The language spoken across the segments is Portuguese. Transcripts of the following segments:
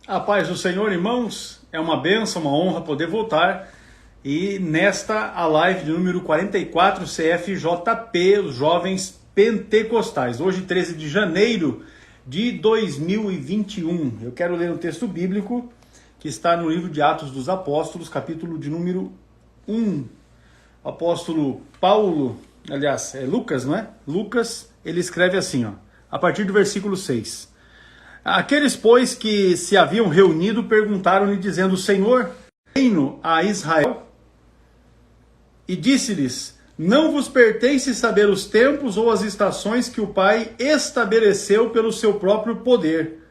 A paz do Senhor, irmãos, é uma bênção, uma honra poder voltar. E nesta, a live de número 44, CFJP, os Jovens Pentecostais. Hoje, 13 de janeiro de 2021. Eu quero ler um texto bíblico que está no livro de Atos dos Apóstolos, capítulo de número 1. O apóstolo Paulo, aliás, é Lucas, não é? Lucas, ele escreve assim, ó, a partir do versículo 6. Aqueles, pois, que se haviam reunido, perguntaram-lhe, dizendo, Senhor, reino a Israel? E disse-lhes, não vos pertence saber os tempos ou as estações que o Pai estabeleceu pelo seu próprio poder,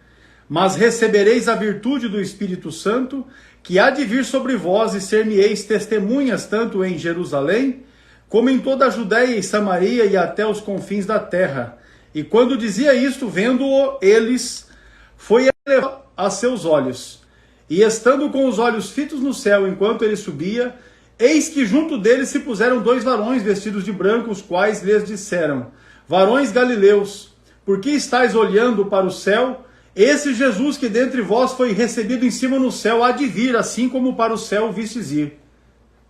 mas recebereis a virtude do Espírito Santo, que há de vir sobre vós, e ser-me-eis testemunhas tanto em Jerusalém, como em toda a Judéia e Samaria e até os confins da terra. E quando dizia isto, vendo-o eles, foi elevado a seus olhos, e estando com os olhos fitos no céu enquanto ele subia, eis que junto dele se puseram dois varões vestidos de branco, os quais lhes disseram, varões galileus, por que estáis olhando para o céu? Esse Jesus que dentre vós foi recebido em cima no céu há de vir, assim como para o céu o vistes ir.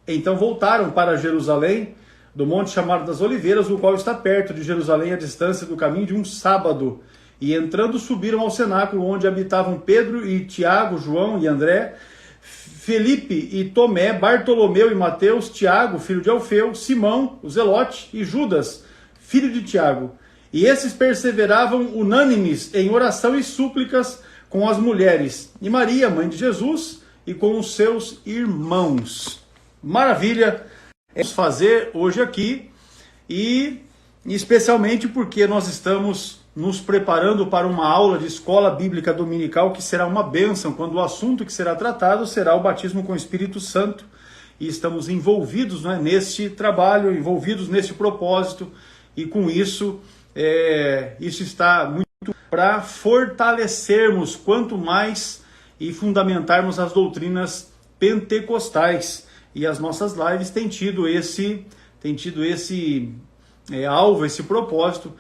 Então voltaram para Jerusalém, do monte chamado das Oliveiras, o qual está perto de Jerusalém, a distância do caminho de um sábado. E entrando subiram ao cenáculo, onde habitavam Pedro e Tiago, João e André, Felipe e Tomé, Bartolomeu e Mateus, Tiago, filho de Alfeu, Simão, o Zelote, e Judas, filho de Tiago. E esses perseveravam unânimes em oração e súplicas com as mulheres, e Maria, mãe de Jesus, e com os seus irmãos. Maravilha! Vamos fazer hoje aqui, e especialmente porque nós estamos nos preparando para uma aula de escola bíblica dominical que será uma bênção, quando o assunto que será tratado será o batismo com o Espírito Santo, e estamos envolvidos, né, neste trabalho, envolvidos neste propósito, e com isso, isso está muito para fortalecermos quanto mais e fundamentarmos as doutrinas pentecostais, e as nossas lives têm tido esse alvo, esse propósito,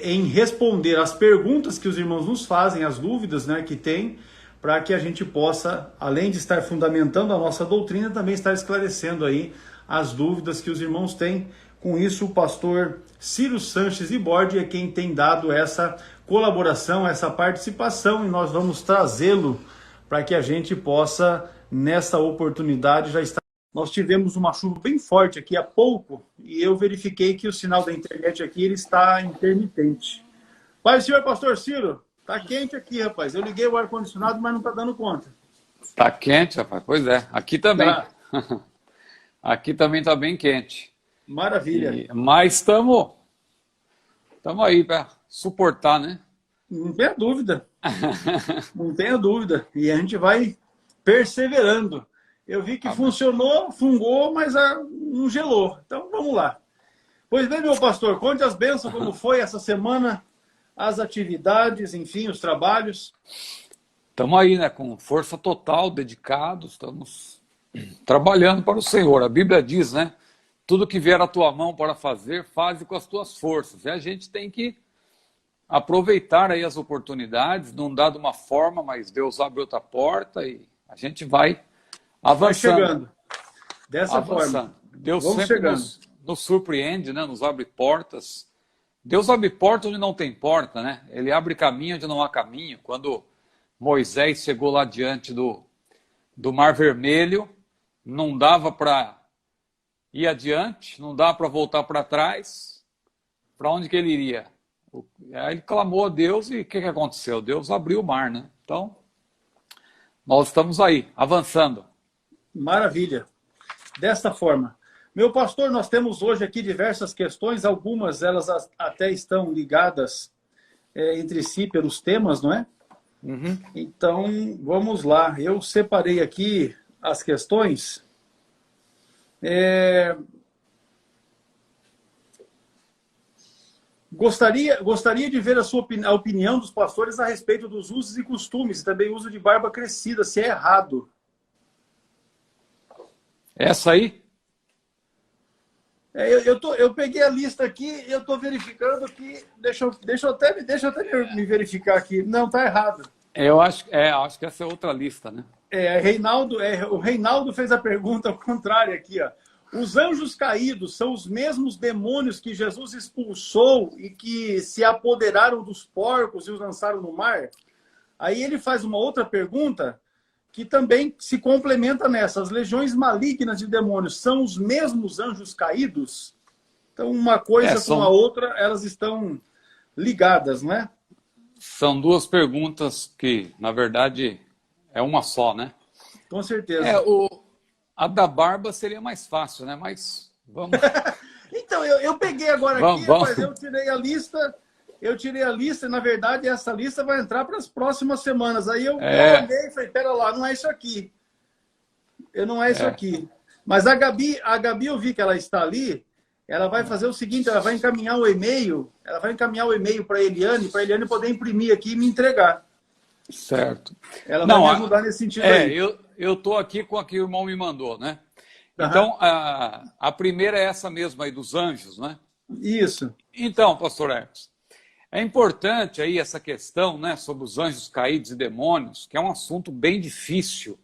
em responder às perguntas que os irmãos nos fazem, as dúvidas, né, que tem, para que a gente possa, além de estar fundamentando a nossa doutrina, também estar esclarecendo aí as dúvidas que os irmãos têm. Com isso, o pastor Ciro Sanches Ibordi é quem tem dado essa colaboração, essa participação, e nós vamos trazê-lo para que a gente possa, nessa oportunidade, já estar. Nós tivemos uma chuva bem forte aqui há pouco e eu verifiquei que o sinal da internet aqui ele está intermitente. Pai, senhor pastor Ciro, tá quente aqui, rapaz. Eu liguei o ar-condicionado, mas não tá dando conta. Tá quente, rapaz? Pois é. Aqui também. Tá. Aqui também tá bem quente. Maravilha. Mas estamos aí para suportar, né? Não tenha dúvida. Não tenha dúvida. E a gente vai perseverando. Eu vi que funcionou, fungou, mas não gelou. Então, vamos lá. Pois bem, meu pastor, conte as bênçãos, como foi essa semana, as atividades, enfim, os trabalhos. Estamos aí, né, com força total, dedicados, estamos trabalhando para o Senhor. A Bíblia diz, né, tudo que vier à tua mão para fazer, faze com as tuas forças. E a gente tem que aproveitar aí as oportunidades, não dá de uma forma, mas Deus abre outra porta e a gente vai avançando. Vai chegando. Dessa forma. Deus Vamos sempre chegando. nos surpreende, né? Nos abre portas. Deus abre porta onde não tem porta, né? Ele abre caminho onde não há caminho. Quando Moisés chegou lá diante do Mar Vermelho, não dava para ir adiante, não dava para voltar para trás. Para onde que ele iria? Aí ele clamou a Deus e o que aconteceu? Deus abriu o mar, né? Então, nós estamos aí, avançando. Maravilha. Desta forma. Meu pastor, nós temos hoje aqui diversas questões, algumas elas até estão ligadas entre si pelos temas, não é? Uhum. Então, vamos lá. Eu separei aqui as questões. Gostaria de ver a opinião dos pastores a respeito dos usos e costumes, e também o uso de barba crescida, se é errado. Essa aí? Eu peguei a lista aqui, eu estou verificando que... Deixa eu até me verificar aqui. Não, está errado. acho que essa é outra lista, né? O Reinaldo fez a pergunta ao contrário aqui, ó. Os anjos caídos são os mesmos demônios que Jesus expulsou e que se apoderaram dos porcos e os lançaram no mar? Aí ele faz uma outra pergunta que também se complementa nessa. As legiões malignas de demônios são os mesmos anjos caídos? Então, uma coisa com a outra, elas estão ligadas, né? São duas perguntas que, na verdade, é uma só, né? Com certeza. A da barba seria mais fácil, né? Mas vamos... Então, eu peguei agora aqui, mas eu tirei a lista e, na verdade, essa lista vai entrar para as próximas semanas. Aí eu olhei e falei, pera lá, não é isso aqui. Não é isso aqui. Mas a Gabi, eu vi que ela está ali, ela vai fazer o seguinte, ela vai encaminhar o e-mail para a Eliane poder imprimir aqui e me entregar. Certo. Ela vai me ajudar nesse sentido aí. Eu estou aqui com a que o irmão me mandou, né? Então, a primeira é essa mesma aí dos anjos, né? Isso. Então, pastor Hermes, é importante aí essa questão, né, sobre os anjos caídos e demônios, que é um assunto bem difícil,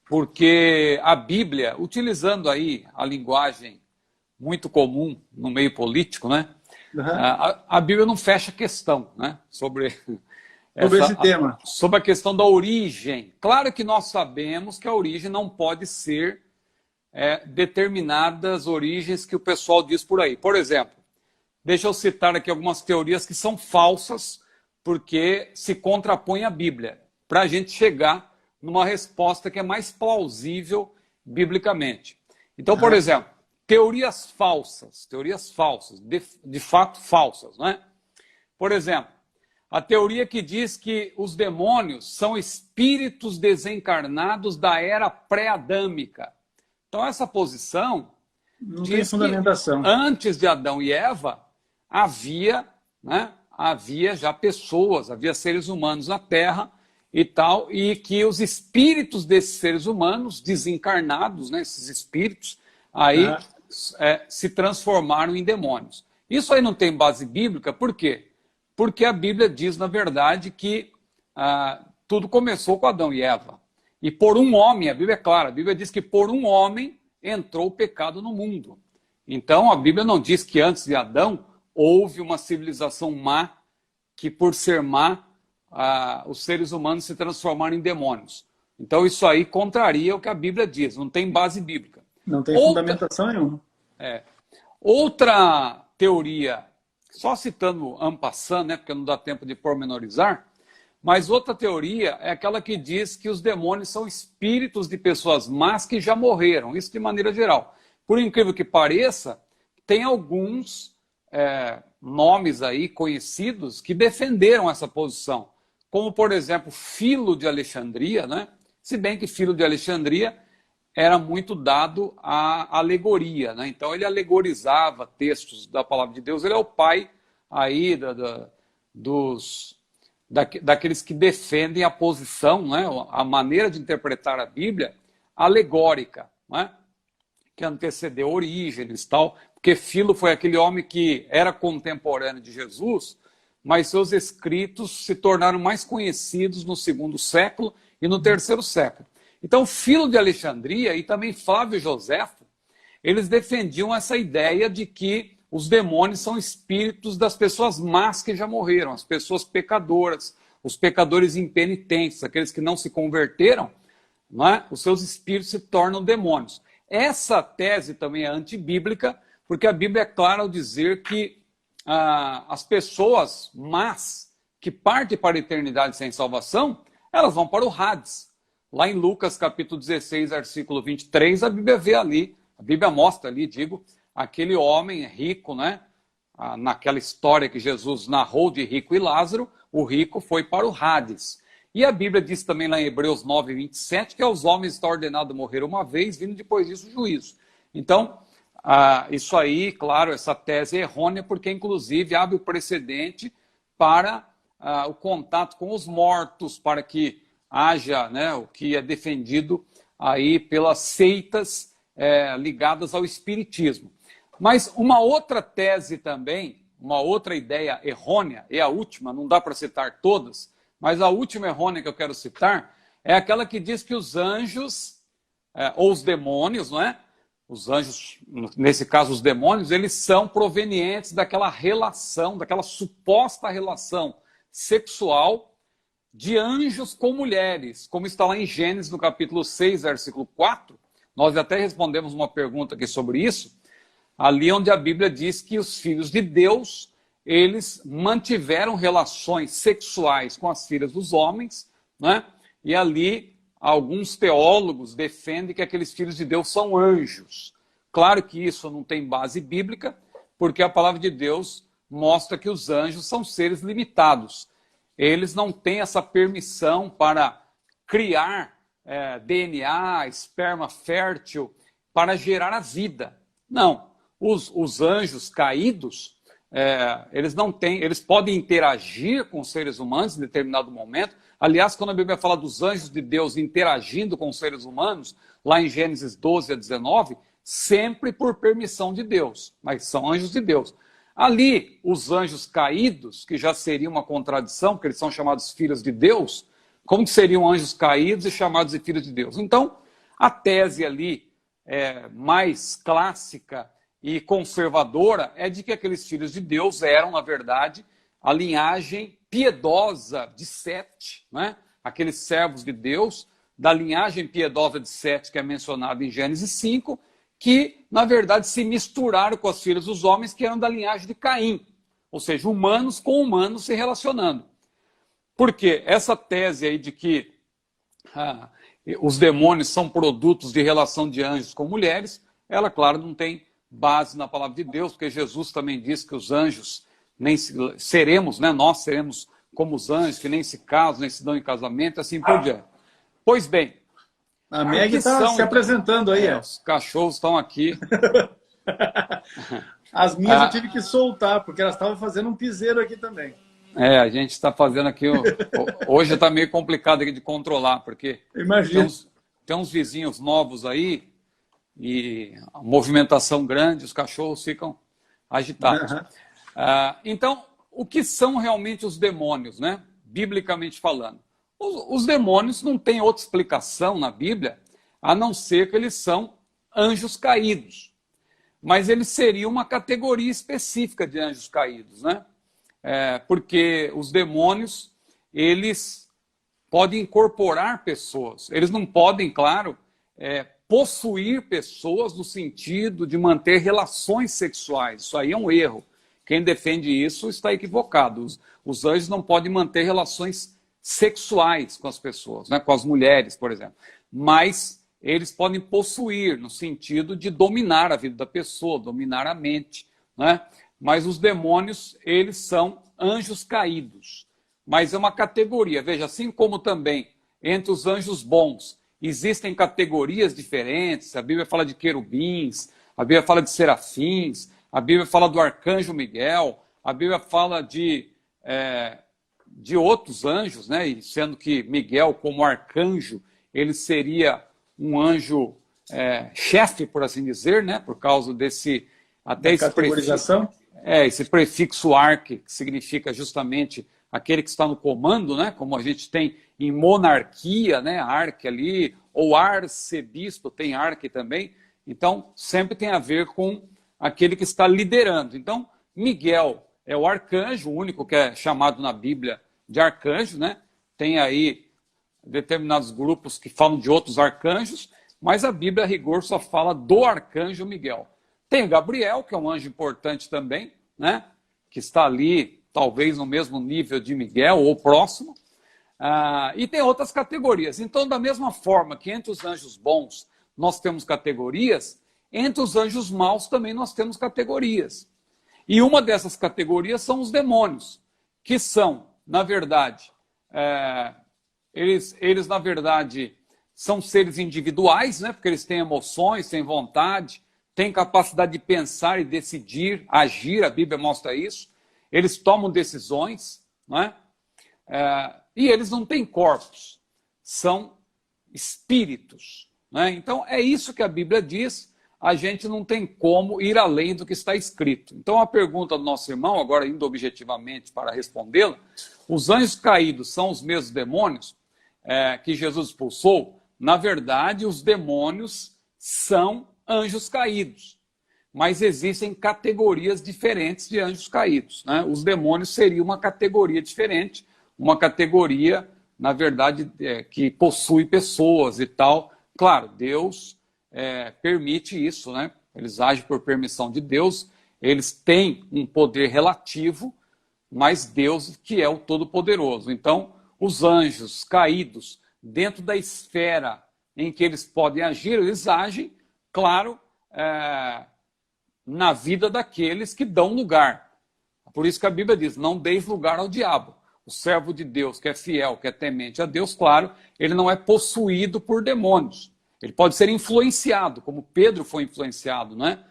porque a Bíblia, utilizando aí a linguagem muito comum no meio político, né? A Bíblia não fecha questão, né, sobre esse tema. Sobre a questão da origem. Claro que nós sabemos que a origem não pode ser determinadas origens que o pessoal diz por aí. Por exemplo, deixa eu citar aqui algumas teorias que são falsas porque se contrapõem à Bíblia, para a gente chegar numa resposta que é mais plausível biblicamente. Então, por exemplo, teorias falsas, de fato falsas, né? Por exemplo, a teoria que diz que os demônios são espíritos desencarnados da era pré-adâmica. Então, essa posição não diz tem fundamentação. Que antes de Adão e Eva havia já pessoas, havia seres humanos na Terra e tal, e que os espíritos desses seres humanos desencarnados, né, esses espíritos, aí se transformaram em demônios. Isso aí não tem base bíblica, por quê? Porque a Bíblia diz, na verdade, que tudo começou com Adão e Eva. E por um homem, a Bíblia é clara, a Bíblia diz que por um homem entrou o pecado no mundo. Então, a Bíblia não diz que antes de Adão houve uma civilização má, que por ser má, os seres humanos se transformaram em demônios. Então, isso aí contraria o que a Bíblia diz, não tem base bíblica. Não tem fundamentação nenhuma. Outra teoria, só citando en passant, né, porque não dá tempo de pormenorizar, mas outra teoria é aquela que diz que os demônios são espíritos de pessoas más que já morreram, isso de maneira geral. Por incrível que pareça, tem alguns nomes aí conhecidos que defenderam essa posição, como, por exemplo, Filo de Alexandria, né? Se bem que Filo de Alexandria era muito dado à alegoria, né? Então ele alegorizava textos da palavra de Deus, ele é o pai aí daqueles que defendem a posição, né? A maneira de interpretar a Bíblia alegórica, né? Que antecedeu Orígenes e tal, porque Filo foi aquele homem que era contemporâneo de Jesus, mas seus escritos se tornaram mais conhecidos no 2º século e no 3º século. Então, Filo de Alexandria e também Flávio Joséfo, eles defendiam essa ideia de que os demônios são espíritos das pessoas más que já morreram, as pessoas pecadoras, os pecadores impenitentes, aqueles que não se converteram, não é? Os seus espíritos se tornam demônios. Essa tese também é antibíblica, porque a Bíblia é clara ao dizer que as pessoas más que partem para a eternidade sem salvação, elas vão para o Hades. Lá em Lucas capítulo 16, versículo 23, a Bíblia vê ali, a Bíblia mostra ali, aquele homem rico, né? Naquela história que Jesus narrou de rico e Lázaro, o rico foi para o Hades. E a Bíblia diz também lá em Hebreus 9, 27, que aos homens está ordenado morrer uma vez, vindo depois disso o juízo. Então, isso aí, claro, essa tese é errônea, porque inclusive abre o precedente para o contato com os mortos, para que haja, né, o que é defendido aí pelas seitas ligadas ao espiritismo. Mas uma outra tese também, uma outra ideia errônea, e a última, não dá para citar todas, Mas a última errônea que eu quero citar é aquela que diz que os anjos, ou os demônios, não é? Os anjos, nesse caso os demônios, eles são provenientes daquela relação, daquela suposta relação sexual de anjos com mulheres, como está lá em Gênesis, no capítulo 6, versículo 4. Nós até respondemos uma pergunta aqui sobre isso, ali onde a Bíblia diz que os filhos de Deus, eles mantiveram relações sexuais com as filhas dos homens, né? E ali alguns teólogos defendem que aqueles filhos de Deus são anjos. Claro que isso não tem base bíblica, porque a palavra de Deus mostra que os anjos são seres limitados. Eles não têm essa permissão para criar DNA, esperma fértil, para gerar a vida. Não. Os anjos caídos, eles não têm, eles podem interagir com os seres humanos em determinado momento. Aliás, quando a Bíblia fala dos anjos de Deus interagindo com os seres humanos, lá em Gênesis 12 a 19, sempre por permissão de Deus, mas são anjos de Deus. Ali, os anjos caídos, que já seria uma contradição, porque eles são chamados filhos de Deus, como que seriam anjos caídos e chamados de filhos de Deus? Então, a tese ali mais clássica e conservadora é de que aqueles filhos de Deus eram, na verdade, a linhagem piedosa de Sete, né? Aqueles servos de Deus, da linhagem piedosa de Sete, que é mencionada em Gênesis 5, que, na verdade, se misturaram com as filhas dos homens, que eram da linhagem de Caim, ou seja, humanos com humanos se relacionando. Por quê? Essa tese aí de que os demônios são produtos de relação de anjos com mulheres, ela, claro, não tem base na palavra de Deus, porque Jesus também diz que os anjos nem seremos, né? Nós seremos como os anjos, que nem se casam, nem se dão em casamento, assim por diante. Pois bem, a Meg está se apresentando aí. Os cachorros estão aqui. As minhas eu tive que soltar, porque elas estavam fazendo um piseiro aqui também. A gente está fazendo aqui... Hoje está meio complicado aqui de controlar, porque tem uns vizinhos novos aí, e a movimentação grande, os cachorros ficam agitados. Uhum. Então, o que são realmente os demônios, né? Biblicamente falando? Os demônios não têm outra explicação na Bíblia, a não ser que eles são anjos caídos. Mas eles seriam uma categoria específica de anjos caídos, né? Porque os demônios, eles podem incorporar pessoas. Eles não podem, claro, possuir pessoas no sentido de manter relações sexuais. Isso aí é um erro. Quem defende isso está equivocado. Os anjos não podem manter relações sexuais com as pessoas, né? Com as mulheres, por exemplo. Mas eles podem possuir, no sentido de dominar a vida da pessoa, dominar a mente, né? Mas os demônios, eles são anjos caídos. Mas é uma categoria. Veja, assim como também entre os anjos bons existem categorias diferentes, a Bíblia fala de querubins, a Bíblia fala de serafins, a Bíblia fala do arcanjo Miguel, a Bíblia fala de outros anjos, né? E sendo que Miguel, como arcanjo, ele seria um anjo chefe, por assim dizer, né? Por causa desse... Até esse categorização? Esse prefixo arque, que significa justamente aquele que está no comando, né? Como a gente tem em monarquia, né? Arque ali, ou arcebispo, tem arque também. Então, sempre tem a ver com aquele que está liderando. Então, Miguel é o arcanjo, o único que é chamado na Bíblia de arcanjo, né? Tem aí determinados grupos que falam de outros arcanjos, mas a Bíblia, a rigor, só fala do arcanjo Miguel. Tem Gabriel, que é um anjo importante também, né? Que está ali, talvez no mesmo nível de Miguel, ou próximo. E tem outras categorias. Então, da mesma forma que entre os anjos bons nós temos categorias, entre os anjos maus também nós temos categorias. E uma dessas categorias são os demônios, que são, na verdade, eles na verdade, são seres individuais, né? Porque eles têm emoções, têm vontade, têm capacidade de pensar e decidir, agir, a Bíblia mostra isso. Eles tomam decisões, né? E eles não têm corpos, são espíritos, né? Então, é isso que a Bíblia diz. a gente não tem como ir além do que está escrito. Então, a pergunta do nosso irmão, agora indo objetivamente para respondê-la, os anjos caídos são os mesmos demônios que Jesus expulsou? Na verdade, os demônios são anjos caídos, mas existem categorias diferentes de anjos caídos, né? Os demônios seriam uma categoria diferente, uma categoria, na verdade, que possui pessoas e tal. Claro, Deus permite isso, né? Eles agem por permissão de Deus, eles têm um poder relativo, mas Deus que é o Todo-Poderoso. Então, os anjos caídos, dentro da esfera em que eles podem agir, eles agem, claro, na vida daqueles que dão lugar. Por isso que a Bíblia diz, não deis lugar ao diabo. O servo de Deus, que é fiel, que é temente a Deus, claro, ele não é possuído por demônios. Ele pode ser influenciado, como Pedro foi influenciado, né?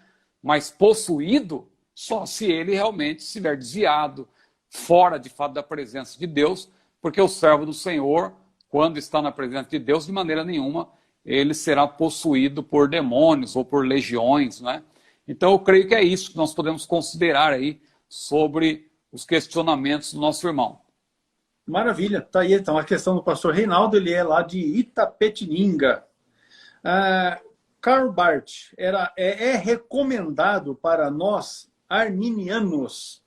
Mas possuído só se ele realmente estiver desviado, fora de fato da presença de Deus, porque o servo do Senhor, quando está na presença de Deus, de maneira nenhuma, ele será possuído por demônios ou por legiões, né? Então eu creio que é isso que nós podemos considerar aí sobre os questionamentos do nosso irmão. Maravilha, tá aí então a questão do pastor Reinaldo, ele é lá de Itapetininga. Karl Barth, é recomendado para nós arminianos?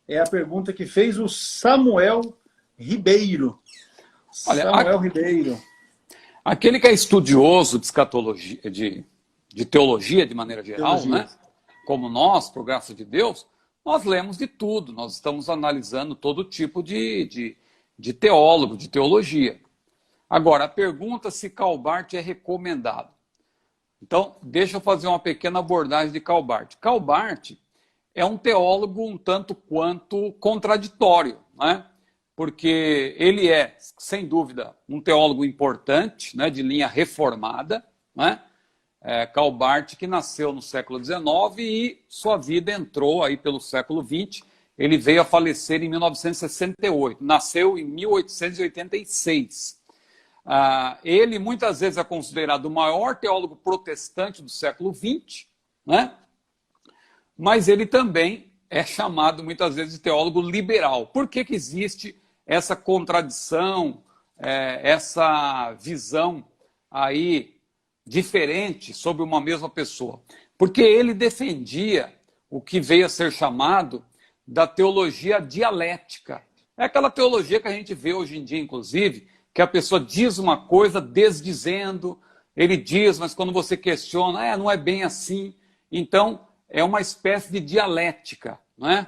É a pergunta que fez o Samuel Ribeiro. Olha, Samuel Ribeiro. Aquele que é estudioso de escatologia, de teologia de maneira geral, né? Como nós, por graça de Deus, nós lemos de tudo, nós estamos analisando todo tipo de teólogo, de teologia. Agora, a pergunta se Karl Barth é recomendado. Então, deixa eu fazer uma pequena abordagem de Karl Barth. Karl Barth é um teólogo um tanto quanto contraditório, né? Porque ele é, sem dúvida, um teólogo importante, né, de linha reformada, né? Karl Barth, que nasceu no século XIX e sua vida entrou aí pelo século XX. Ele veio a falecer em 1968, nasceu em 1886. Ele muitas vezes é considerado o maior teólogo protestante do século XX, né? Mas ele também é chamado muitas vezes de teólogo liberal. Por que que existe essa contradição, essa visão aí diferente sobre uma mesma pessoa? Porque ele defendia o que veio a ser chamado da teologia dialética. É aquela teologia que a gente vê hoje em dia, inclusive, que a pessoa diz uma coisa desdizendo, ele diz, mas quando você questiona, não é bem assim. Então, é uma espécie de dialética, não é?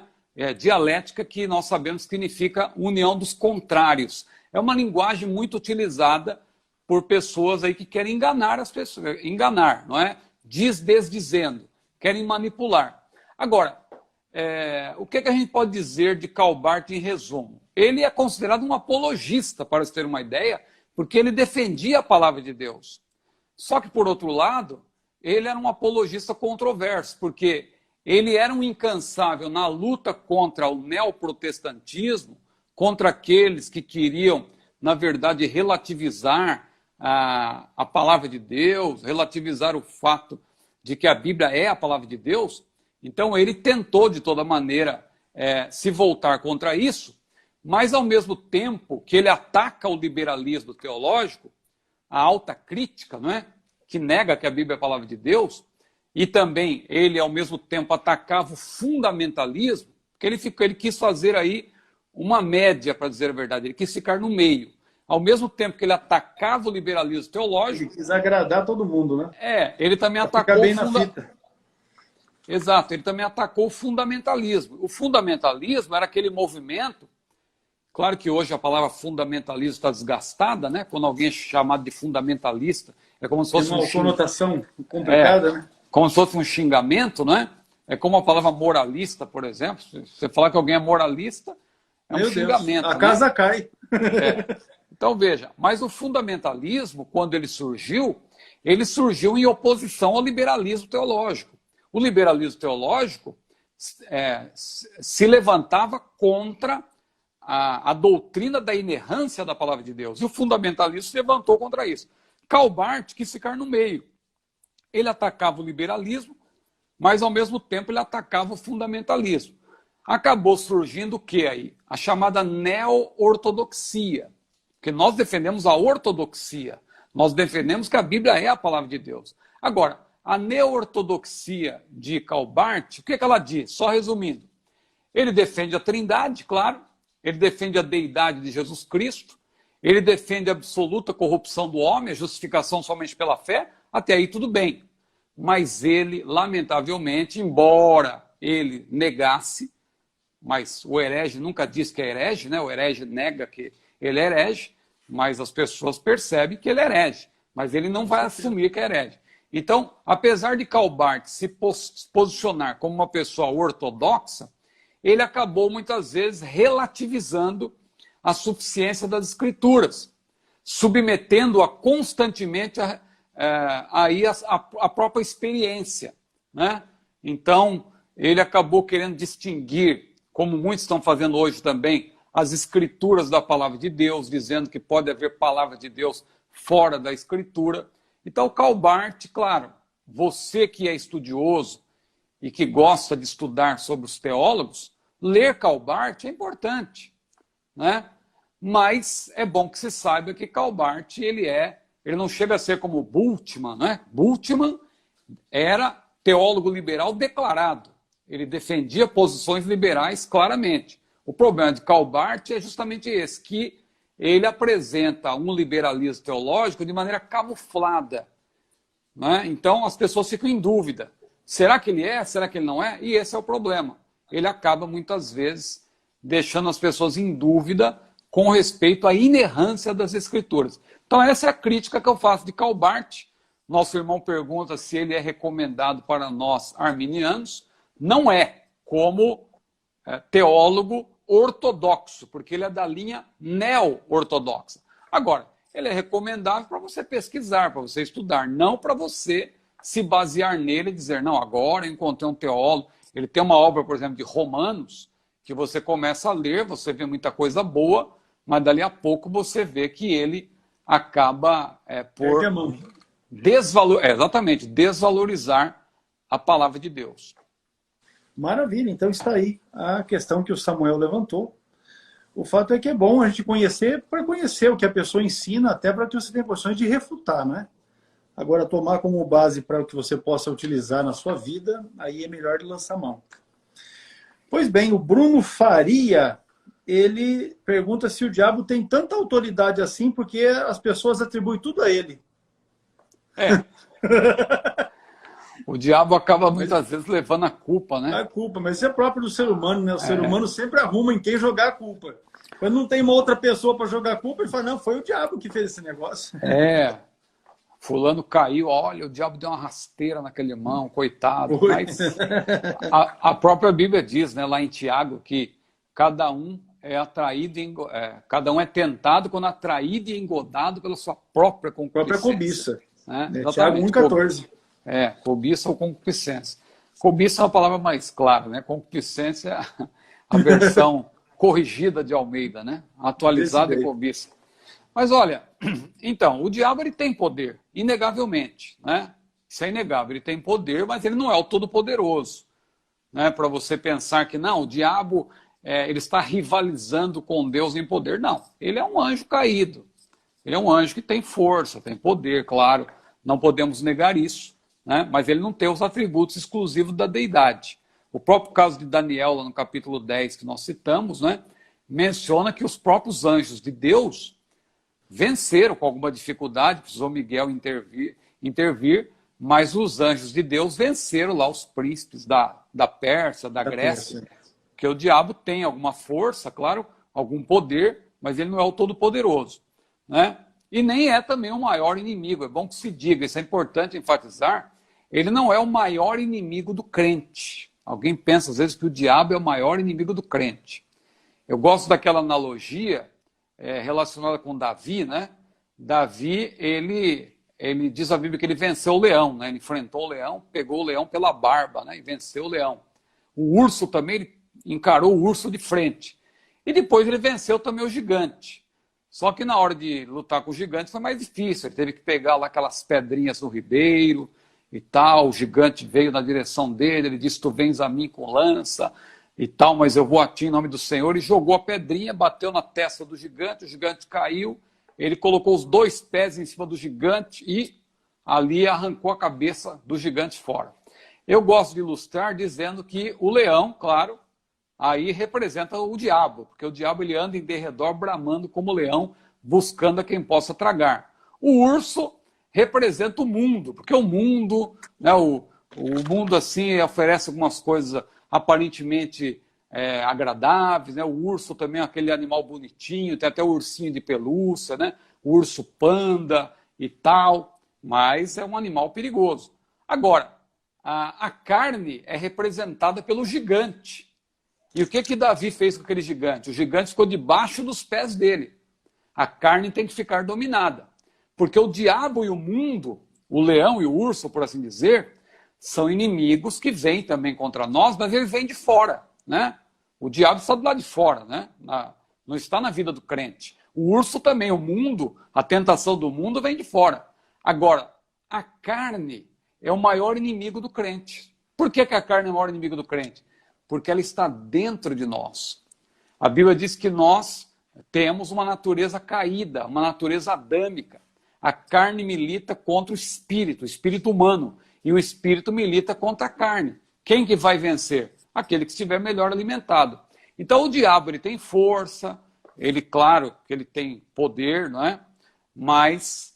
Dialética, que nós sabemos que significa união dos contrários. É uma linguagem muito utilizada por pessoas aí que querem enganar as pessoas, enganar, não é? Diz desdizendo, querem manipular. Agora, o que a gente pode dizer de Karl Barth em resumo? Ele é considerado um apologista, para você ter uma ideia, porque ele defendia a palavra de Deus. Só que, por outro lado, ele era um apologista controverso, porque ele era um incansável na luta contra o neoprotestantismo, contra aqueles que queriam, na verdade, relativizar a palavra de Deus, relativizar o fato de que a Bíblia é a palavra de Deus. Então ele tentou de toda maneira se voltar contra isso, mas ao mesmo tempo que ele ataca o liberalismo teológico, a alta crítica, não é? Que nega que a Bíblia é a palavra de Deus, e também ele ao mesmo tempo atacava o fundamentalismo, porque ele quis fazer aí uma média, para dizer a verdade, ele quis ficar no meio. Ao mesmo tempo que ele atacava o liberalismo teológico... Ele quis agradar todo mundo, né? Ele também atacou... Ficar bem na fita. Exato, ele também atacou o fundamentalismo. O fundamentalismo era aquele movimento... Claro que hoje a palavra fundamentalismo está desgastada, né? Quando alguém é chamado de fundamentalista, é como se fosse uma conotação complicada, né? Como se fosse um xingamento, né? É como a palavra moralista, por exemplo. Se você falar que alguém é moralista, um xingamento. A casa cai. Então, veja, mas o fundamentalismo, quando ele surgiu em oposição ao liberalismo teológico. O liberalismo teológico se levantava contra a doutrina da inerrância da palavra de Deus. E o fundamentalismo se levantou contra isso. Karl Barth quis ficar no meio. ele atacava o liberalismo, mas ao mesmo tempo ele atacava o fundamentalismo. Acabou surgindo o que aí? A chamada neo-ortodoxia, porque nós defendemos a ortodoxia, nós defendemos que a Bíblia é a palavra de Deus. Agora, a neo-ortodoxia de Karl Barth, o que ela diz? Só resumindo, ele defende a Trindade, claro, ele defende a deidade de Jesus Cristo, ele defende a absoluta corrupção do homem, a justificação somente pela fé, até aí tudo bem. Mas ele, lamentavelmente, embora ele negasse, mas o herege nunca diz que é herege, né? O herege nega que ele é herege, mas as pessoas percebem que ele é herege, mas ele não vai assumir que é herege. Então, apesar de Karl Barth se posicionar como uma pessoa ortodoxa, ele acabou muitas vezes relativizando a suficiência das Escrituras, submetendo-a constantemente a própria experiência, né? Então, ele acabou querendo distinguir, como muitos estão fazendo hoje também, as Escrituras da palavra de Deus, dizendo que pode haver palavra de Deus fora da Escritura. Então, Karl Barth, claro, você que é estudioso e que gosta de estudar sobre os teólogos, ler Karl Barth é importante, né? Mas é bom que se saiba que Karl Barth, ele não chega a ser como Bultmann, né? Bultmann era teólogo liberal declarado. Ele defendia posições liberais claramente. O problema de Karl Barth é justamente esse, que ele apresenta um liberalismo teológico de maneira camuflada, né? Então as pessoas ficam em dúvida. Será que ele é? Será que ele não é? E esse é o problema. Ele acaba muitas vezes deixando as pessoas em dúvida com respeito à inerrância das Escrituras. Então essa é a crítica que eu faço de Karl Barth. Nosso irmão pergunta se ele é recomendado para nós arminianos. Não é, como teólogo ortodoxo, porque ele é da linha neo-ortodoxa. Agora, ele é recomendável para você pesquisar, para você estudar, não para você se basear nele e dizer, não, agora eu encontrei um teólogo. Ele tem uma obra, por exemplo, de Romanos, que você começa a ler, você vê muita coisa boa, mas dali a pouco você vê que ele acaba por desvalorizar a palavra de Deus. Maravilha, então está aí a questão que o Samuel levantou. O fato é que é bom a gente conhecer para conhecer o que a pessoa ensina, até para que você tenha condições de refutar, né? Agora, tomar como base para o que você possa utilizar na sua vida, aí é melhor de lançar mão. Pois bem, o Bruno Faria, ele pergunta se o diabo tem tanta autoridade assim, porque as pessoas atribuem tudo a ele. O diabo acaba muitas vezes levando a culpa, né? A culpa, mas isso é próprio do ser humano, né? O ser humano sempre arruma em quem jogar a culpa. Quando não tem uma outra pessoa para jogar a culpa, ele fala, não, foi o diabo que fez esse negócio. Fulano caiu, olha, o diabo deu uma rasteira naquele irmão, coitado. Foi. Mas a própria Bíblia diz, né, lá em Tiago, que cada um é atraído, cada um é tentado quando atraído e engodado pela sua própria concupiscência. Própria cobiça. Né? Tiago 1,14. Cobiça ou concupiscência. Cobiça é uma palavra mais clara, né? Concupiscência é a versão corrigida de Almeida, né? Atualizada é cobiça. Mas olha, então, o diabo ele tem poder, inegavelmente, né? Isso é inegável, ele tem poder, mas ele não é o todo-poderoso, né? Para você pensar que não, o diabo ele está rivalizando com Deus em poder. Não, ele é um anjo caído. Ele é um anjo que tem força, tem poder, claro, não podemos negar isso, né? Mas ele não tem os atributos exclusivos da deidade. O próprio caso de Daniel, lá no capítulo 10, que nós citamos, né? Menciona que os próprios anjos de Deus venceram com alguma dificuldade, precisou Miguel intervir, mas os anjos de Deus venceram lá os príncipes da Pérsia, da Grécia, que o diabo tem alguma força, claro, algum poder, mas ele não é o todo-poderoso, né? E nem é também o maior inimigo, é bom que se diga, isso é importante enfatizar, ele não é o maior inimigo do crente. Alguém pensa às vezes que o diabo é o maior inimigo do crente. Eu gosto daquela analogia relacionada com Davi, né? Davi, ele diz a Bíblia que ele venceu o leão, né? Ele enfrentou o leão, pegou o leão pela barba, né? E venceu o leão. O urso também, ele encarou o urso de frente. E depois ele venceu também o gigante. Só que na hora de lutar com o gigante foi mais difícil. Ele teve que pegar lá aquelas pedrinhas no ribeiro e tal. O gigante veio na direção dele, ele disse: tu vens a mim com lança e tal, mas eu vou a ti em nome do Senhor. E jogou a pedrinha, bateu na testa do gigante, o gigante caiu, ele colocou os 2 pés em cima do gigante e ali arrancou a cabeça do gigante fora. Eu gosto de ilustrar dizendo que o leão, claro, aí representa o diabo, porque o diabo ele anda em derredor bramando como leão, buscando a quem possa tragar. O urso representa o mundo, porque o mundo, né, o mundo assim oferece algumas coisas aparentemente agradáveis, né? O urso também é aquele animal bonitinho, tem até o ursinho de pelúcia, né? O urso panda e tal, mas é um animal perigoso. Agora, a carne é representada pelo gigante. E o que Davi fez com aquele gigante? O gigante ficou debaixo dos pés dele. A carne tem que ficar dominada. Porque o diabo e o mundo, o leão e o urso, por assim dizer, são inimigos que vêm também contra nós, mas eles vêm de fora, né? O diabo está do lado de fora, né? Não está na vida do crente. O urso também, o mundo, a tentação do mundo vem de fora. Agora, a carne é o maior inimigo do crente. Por que a carne é o maior inimigo do crente? Porque ela está dentro de nós. A Bíblia diz que nós temos uma natureza caída, uma natureza adâmica. A carne milita contra o espírito humano, e o espírito milita contra a carne. Quem que vai vencer? Aquele que estiver melhor alimentado. Então o diabo ele tem força, ele, claro, que ele tem poder, não é? Mas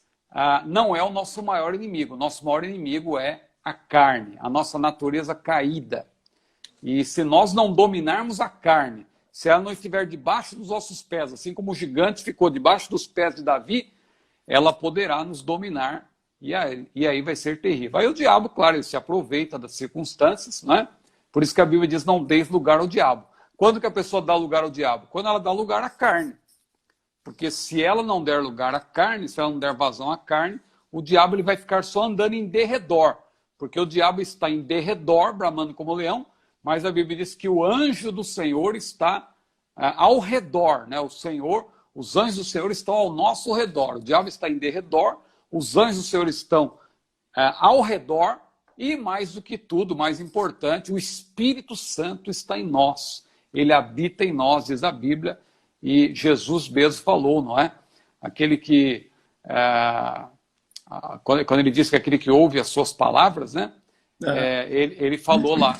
não é o nosso maior inimigo. O nosso maior inimigo é a carne, a nossa natureza caída. E se nós não dominarmos a carne, se ela não estiver debaixo dos nossos pés, assim como o gigante ficou debaixo dos pés de Davi, ela poderá nos dominar e aí vai ser terrível. Aí o diabo, claro, ele se aproveita das circunstâncias, não é? Por isso que a Bíblia diz: não deis lugar ao diabo. Quando que a pessoa dá lugar ao diabo? Quando ela dá lugar à carne. Porque se ela não der lugar à carne, se ela não der vazão à carne, o diabo ele vai ficar só andando em derredor. Porque o diabo está em derredor, bramando como leão, mas a Bíblia diz que o anjo do Senhor está ao redor, né? Os anjos do Senhor estão ao nosso redor. O diabo está em derredor, os anjos do Senhor estão ao redor, e mais do que tudo, mais importante, o Espírito Santo está em nós. Ele habita em nós, diz a Bíblia, e Jesus mesmo falou, não é? Aquele que, quando ele diz que aquele que ouve as suas palavras, né? Ele falou lá: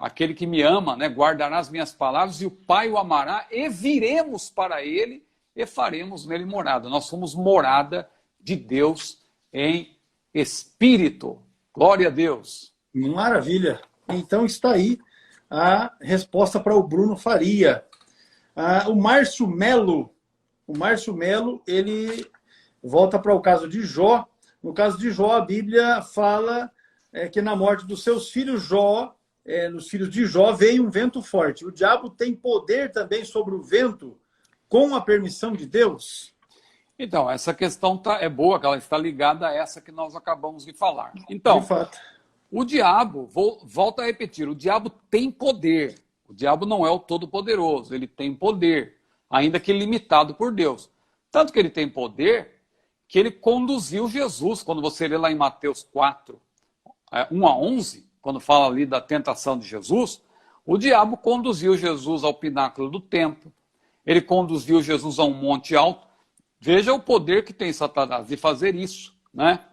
aquele que me ama, né, guardará as minhas palavras, e o Pai o amará, e viremos para ele e faremos nele morada. Nós somos morada de Deus em espírito. Glória a Deus. Maravilha. Então está aí a resposta para o Bruno Faria. O Márcio Melo, ele volta para o caso de Jó. No caso de Jó, a Bíblia fala que na morte dos seus filhos, nos filhos de Jó, veio um vento forte. O diabo tem poder também sobre o vento com a permissão de Deus? Então, essa questão é boa, que ela está ligada a essa que nós acabamos de falar. Então, de fato, o diabo, volto a repetir, o diabo tem poder. O diabo não é o todo-poderoso, ele tem poder, ainda que limitado por Deus. Tanto que ele tem poder que ele conduziu Jesus, quando você lê lá em Mateus 4, 1 a 11, quando fala ali da tentação de Jesus, o diabo conduziu Jesus ao pináculo do templo, ele conduziu Jesus a um monte alto. Veja o poder que tem Satanás de fazer isso, né?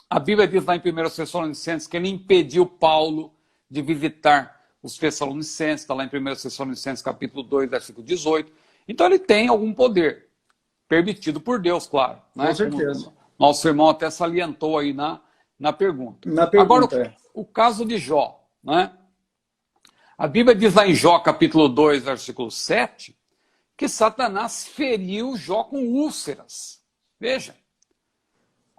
A Bíblia diz lá em 1 Tessalonicenses que ele impediu Paulo de visitar os Tessalonicenses, está lá em 1 Tessalonicenses capítulo 2, versículo 18. Então ele tem algum poder, permitido por Deus, claro. Né? Com certeza. Como nosso irmão até salientou aí na pergunta. Agora, o caso de Jó, né? A Bíblia diz lá em Jó capítulo 2, versículo 7, que Satanás feriu Jó com úlceras. Veja.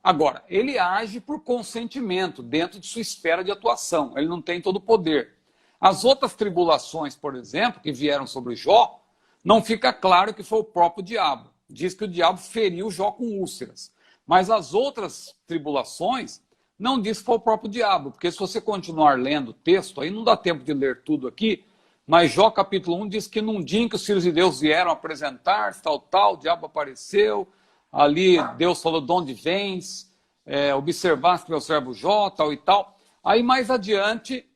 Agora, ele age por consentimento, dentro de sua esfera de atuação. Ele não tem todo o poder. As outras tribulações, por exemplo, que vieram sobre Jó, não fica claro que foi o próprio diabo. Diz que o diabo feriu Jó com úlceras. Mas as outras tribulações não diz que foi o próprio diabo. Porque se você continuar lendo o texto, aí não dá tempo de ler tudo aqui, mas Jó capítulo 1 diz que num dia em que os filhos de Deus vieram apresentar, tal, o diabo apareceu, ali Deus falou: de onde vens? observaste meu servo Jó, tal e tal. Aí mais adiante,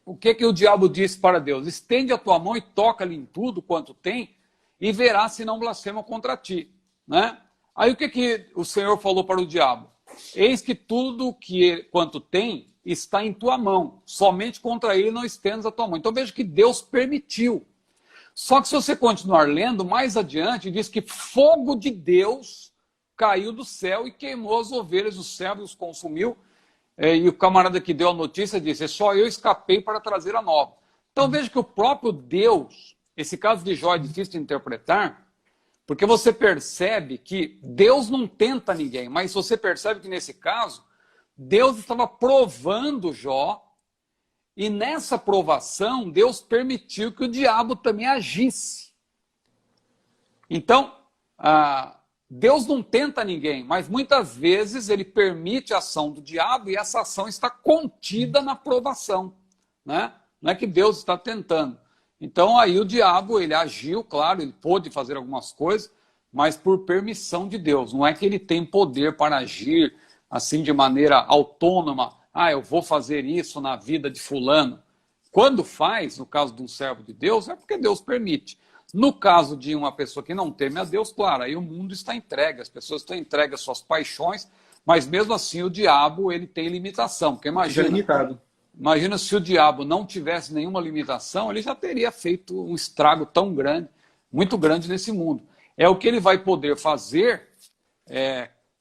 o que o diabo disse para Deus? Estende a tua mão e toca-lhe em tudo quanto tem, e verás se não blasfema contra ti. Né? Aí o que o Senhor falou para o diabo? Eis que tudo quanto tem está em tua mão, somente contra ele não estendas a tua mão. Então veja que Deus permitiu. Só que se você continuar lendo, mais adiante, diz que fogo de Deus caiu do céu e queimou as ovelhas do céu e os consumiu. E o camarada que deu a notícia disse, só eu escapei para trazer a nova. Então veja que o próprio Deus, esse caso de Jó é difícil de interpretar, porque você percebe que Deus não tenta ninguém, mas você percebe que nesse caso, Deus estava provando Jó, e nessa provação, Deus permitiu que o diabo também agisse. Então, Deus não tenta ninguém, mas muitas vezes ele permite a ação do diabo e essa ação está contida na provação. Né? Não é que Deus está tentando. Então aí o diabo, ele agiu, claro, ele pôde fazer algumas coisas, mas por permissão de Deus. Não é que ele tem poder para agir assim de maneira autônoma. Eu vou fazer isso na vida de fulano. Quando faz, no caso de um servo de Deus, é porque Deus permite. No caso de uma pessoa que não teme a Deus, claro, aí o mundo está entregue, as pessoas estão entregues às suas paixões, mas mesmo assim o diabo, ele tem limitação. Porque imagina se o diabo não tivesse nenhuma limitação, ele já teria feito um estrago tão grande, muito grande nesse mundo. É o que ele vai poder fazer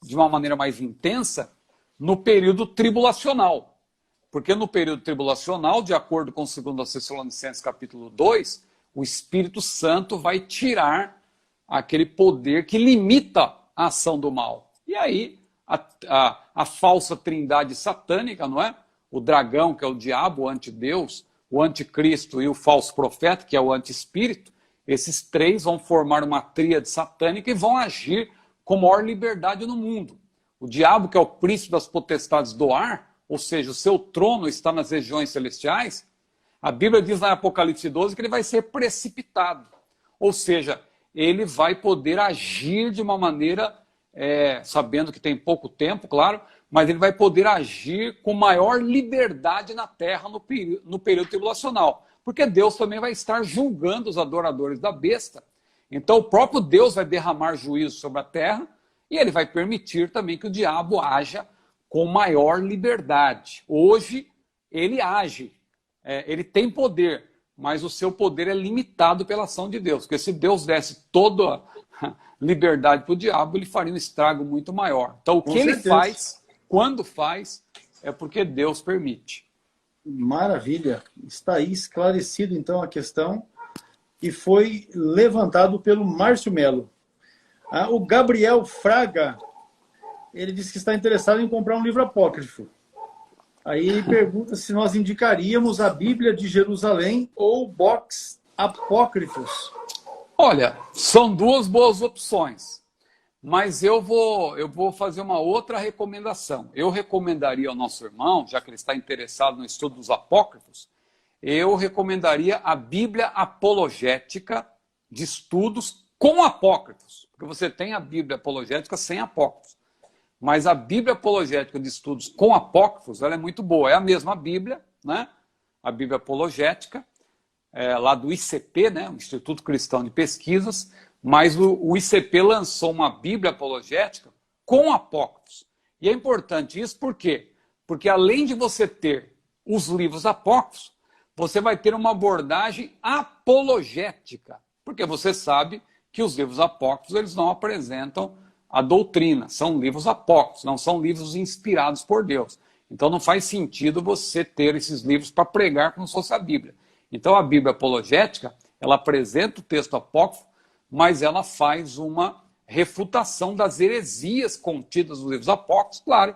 de uma maneira mais intensa no período tribulacional. Porque no período tribulacional, de acordo com 2 Tessalonicenses capítulo 2, o Espírito Santo vai tirar aquele poder que limita a ação do mal. E aí, a falsa trindade satânica, não é? O dragão, que é o diabo, o antideus, o anticristo e o falso profeta, que é o antiespírito, esses três vão formar uma tríade satânica e vão agir com maior liberdade no mundo. O diabo, que é o príncipe das potestades do ar, ou seja, o seu trono está nas regiões celestiais, a Bíblia diz na Apocalipse 12 que ele vai ser precipitado. Ou seja, ele vai poder agir de uma maneira, sabendo que tem pouco tempo, claro, mas ele vai poder agir com maior liberdade na terra no período tribulacional. Porque Deus também vai estar julgando os adoradores da besta. Então o próprio Deus vai derramar juízo sobre a terra e ele vai permitir também que o diabo haja com maior liberdade. Hoje ele age. Ele tem poder, mas o seu poder é limitado pela ação de Deus. Porque se Deus desse toda a liberdade para o diabo, ele faria um estrago muito maior. Então, o que ele faz, quando faz, é porque Deus permite. Maravilha. Está aí esclarecido, então, a questão. E foi levantado pelo Márcio Melo. O Gabriel Fraga, ele disse que está interessado em comprar um livro apócrifo. Aí ele pergunta se nós indicaríamos a Bíblia de Jerusalém ou box apócrifos. Olha, são duas boas opções, mas eu vou fazer uma outra recomendação. Eu recomendaria ao nosso irmão, já que ele está interessado no estudo dos apócrifos, eu recomendaria a Bíblia apologética de estudos com apócrifos, porque você tem a Bíblia apologética sem apócrifos. Mas a Bíblia apologética de estudos com apócrifos, ela é muito boa. É a mesma Bíblia, né? A Bíblia apologética, lá do ICP, né? O Instituto Cristão de Pesquisas, mas o ICP lançou uma Bíblia apologética com apócrifos. E é importante isso por quê? Porque além de você ter os livros apócrifos, você vai ter uma abordagem apologética. Porque você sabe que os livros apócrifos eles não apresentam a doutrina, são livros apócrifos, não são livros inspirados por Deus. Então não faz sentido você ter esses livros para pregar como se fosse a Bíblia. Então a Bíblia apologética, ela apresenta o texto apócrifo, mas ela faz uma refutação das heresias contidas nos livros apócrifos, claro.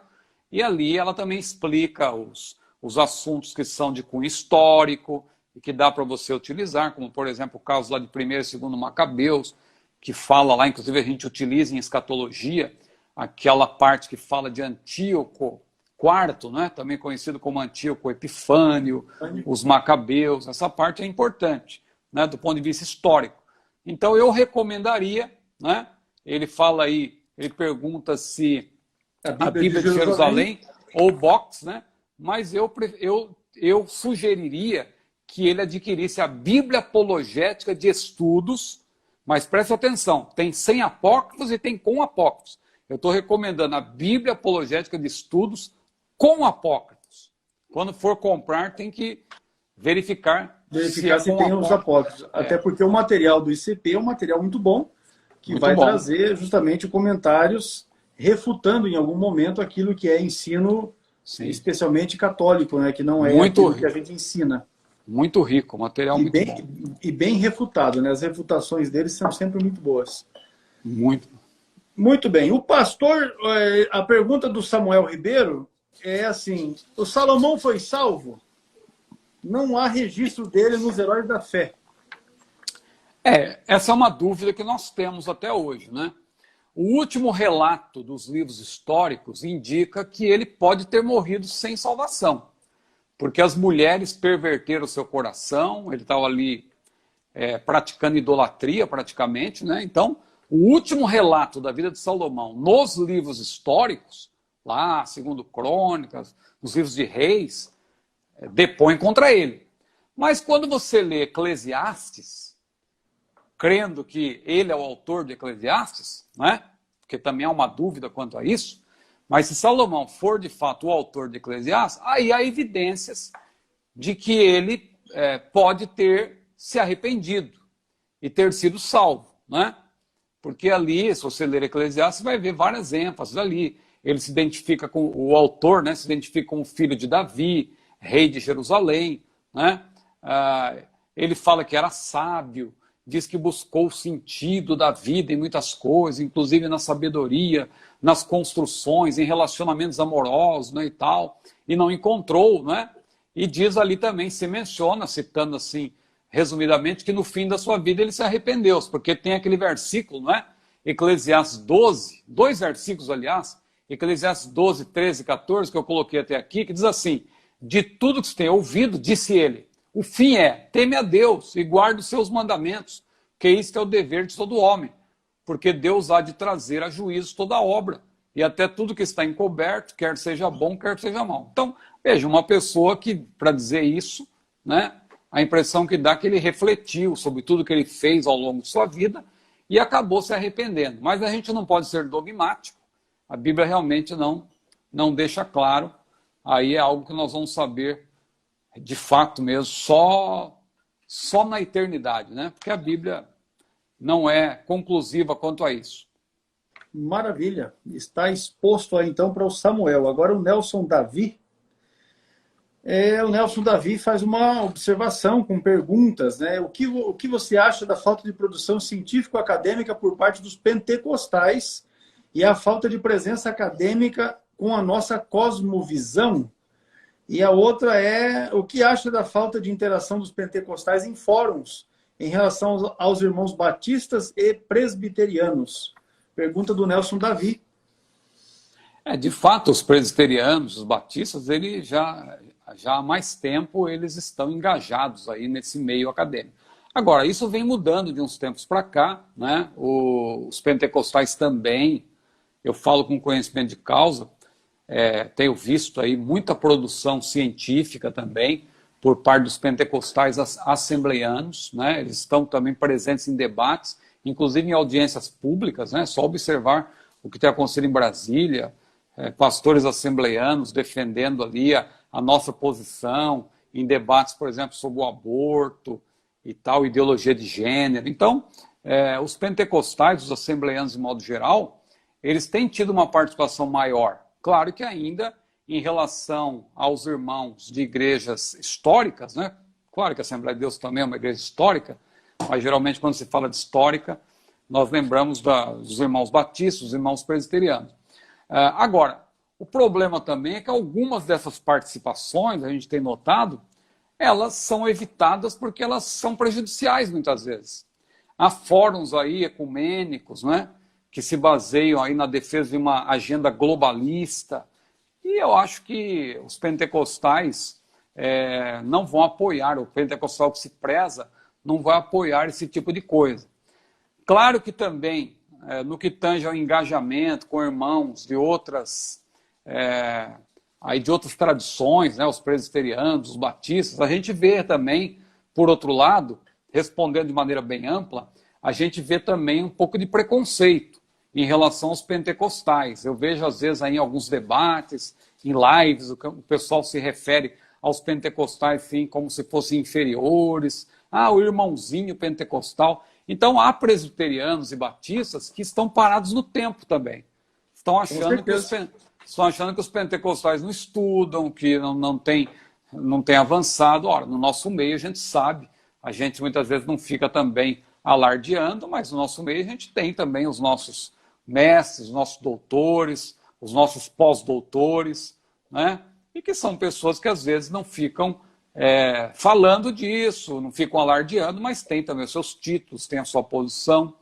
E ali ela também explica os assuntos que são de cunho histórico e que dá para você utilizar, como por exemplo o caso lá de 1º e 2º Macabeus, que fala lá, inclusive a gente utiliza em escatologia, aquela parte que fala de Antíoco IV, né? Também conhecido como Antíoco Epifânio, os Macabeus, essa parte é importante, né? Do ponto de vista histórico. Então eu recomendaria, né? Ele fala aí, ele pergunta se a Bíblia de Jerusalém, ou Box, né? Mas eu sugeriria que ele adquirisse a Bíblia Apologética de Estudos, mas preste atenção, tem sem apócrifos e tem com apócrifos. Eu estou recomendando a Bíblia Apologética de Estudos com apócrifos. Quando for comprar, tem que verificar se tem os apócrifos. Até porque o material do ICP é um material muito bom, que muito vai trazer justamente comentários refutando em algum momento aquilo que é ensino, sim, especialmente católico, né? Que não é muito aquilo que a gente ensina. Muito rico, material muito bom. E bem refutado, né? As refutações deles são sempre muito boas. Muito bem. O pastor, a pergunta do Samuel Ribeiro é assim: o Salomão foi salvo? Não há registro dele nos Heróis da Fé. Essa é uma dúvida que nós temos até hoje, né? O último relato dos livros históricos indica que ele pode ter morrido sem salvação, porque as mulheres perverteram seu coração, ele estava ali praticando idolatria praticamente, né? Então, o último relato da vida de Salomão nos livros históricos, lá, segundo Crônicas, nos livros de Reis, depõe contra ele. Mas quando você lê Eclesiastes, crendo que ele é o autor de Eclesiastes, né? Porque também há uma dúvida quanto a isso, mas se Salomão for de fato o autor de Eclesiastes, aí há evidências de que ele pode ter se arrependido e ter sido salvo, né? Porque ali, se você ler Eclesiastes, você vai ver várias ênfases ali. Ele se identifica com o autor, né? Se identifica com o filho de Davi, rei de Jerusalém, né? Ele fala que era sábio, diz que buscou o sentido da vida em muitas coisas, inclusive na sabedoria, nas construções, em relacionamentos amorosos, né, e tal, e não encontrou, né? E diz ali também, se menciona, citando assim, resumidamente, que no fim da sua vida ele se arrependeu, porque tem aquele versículo, não é? Eclesiastes 12, 2 versículos, aliás, Eclesiastes 12, 13 e 14, que eu coloquei até aqui, que diz assim: de tudo que você tem ouvido, disse ele, o fim é, teme a Deus e guarde os seus mandamentos, que isto é o dever de todo homem, porque Deus há de trazer a juízo toda a obra, e até tudo que está encoberto, quer seja bom, quer seja mal. Então, veja, uma pessoa que, para dizer isso, né, a impressão que dá é que ele refletiu sobre tudo que ele fez ao longo de sua vida e acabou se arrependendo. Mas a gente não pode ser dogmático, a Bíblia realmente não deixa claro, aí é algo que nós vamos saber de fato mesmo, só na eternidade, né? Porque a Bíblia não é conclusiva quanto a isso. Maravilha. Está exposto aí então para o Samuel. Agora o Nelson Davi. O Nelson Davi faz uma observação com perguntas, né? O que você acha da falta de produção científico-acadêmica por parte dos pentecostais e a falta de presença acadêmica com a nossa cosmovisão? E a outra é o que acha da falta de interação dos pentecostais em fóruns em relação aos irmãos batistas e presbiterianos? Pergunta do Nelson Davi. De fato, os presbiterianos, os batistas, eles já há mais tempo eles estão engajados aí nesse meio acadêmico. Agora, isso vem mudando de uns tempos para cá, né? Os pentecostais também, eu falo com conhecimento de causa, tenho visto aí muita produção científica também por parte dos pentecostais assembleianos, né? Eles estão também presentes em debates, inclusive em audiências públicas, né? Só observar o que tem acontecido em Brasília, pastores assembleianos defendendo ali a nossa posição em debates, por exemplo, sobre o aborto e tal, ideologia de gênero. Então, os pentecostais, os assembleianos de modo geral, eles têm tido uma participação maior. Claro que ainda em relação aos irmãos de igrejas históricas, né? Claro que a Assembleia de Deus também é uma igreja histórica, mas geralmente quando se fala de histórica, nós lembramos dos irmãos batistas, dos irmãos presbiterianos. Agora, o problema também é que algumas dessas participações, a gente tem notado, elas são evitadas porque elas são prejudiciais muitas vezes. Há fóruns aí ecumênicos, né, que se baseiam aí na defesa de uma agenda globalista, e eu acho que os pentecostais não vão apoiar, o pentecostal que se preza não vai apoiar esse tipo de coisa. Claro que também no que tange ao engajamento com irmãos de outras, aí de outras tradições, né, os presbiterianos, os batistas, a gente vê também, por outro lado, respondendo de maneira bem ampla, a gente vê também um pouco de preconceito em relação aos pentecostais. Eu vejo, às vezes, aí, em alguns debates, em lives, o pessoal se refere aos pentecostais sim, como se fossem inferiores. Ah, o irmãozinho pentecostal. Então, há presbiterianos e batistas que estão parados no tempo também. Estão achando que os pentecostais não estudam, que não tem avançado. Ora, no nosso meio a gente sabe, a gente muitas vezes não fica também alardeando, mas no nosso meio a gente tem também os nossos mestres, os nossos doutores, os nossos pós-doutores, né? E que são pessoas que às vezes não ficam falando disso, não ficam alardeando, mas tem também os seus títulos, tem a sua posição.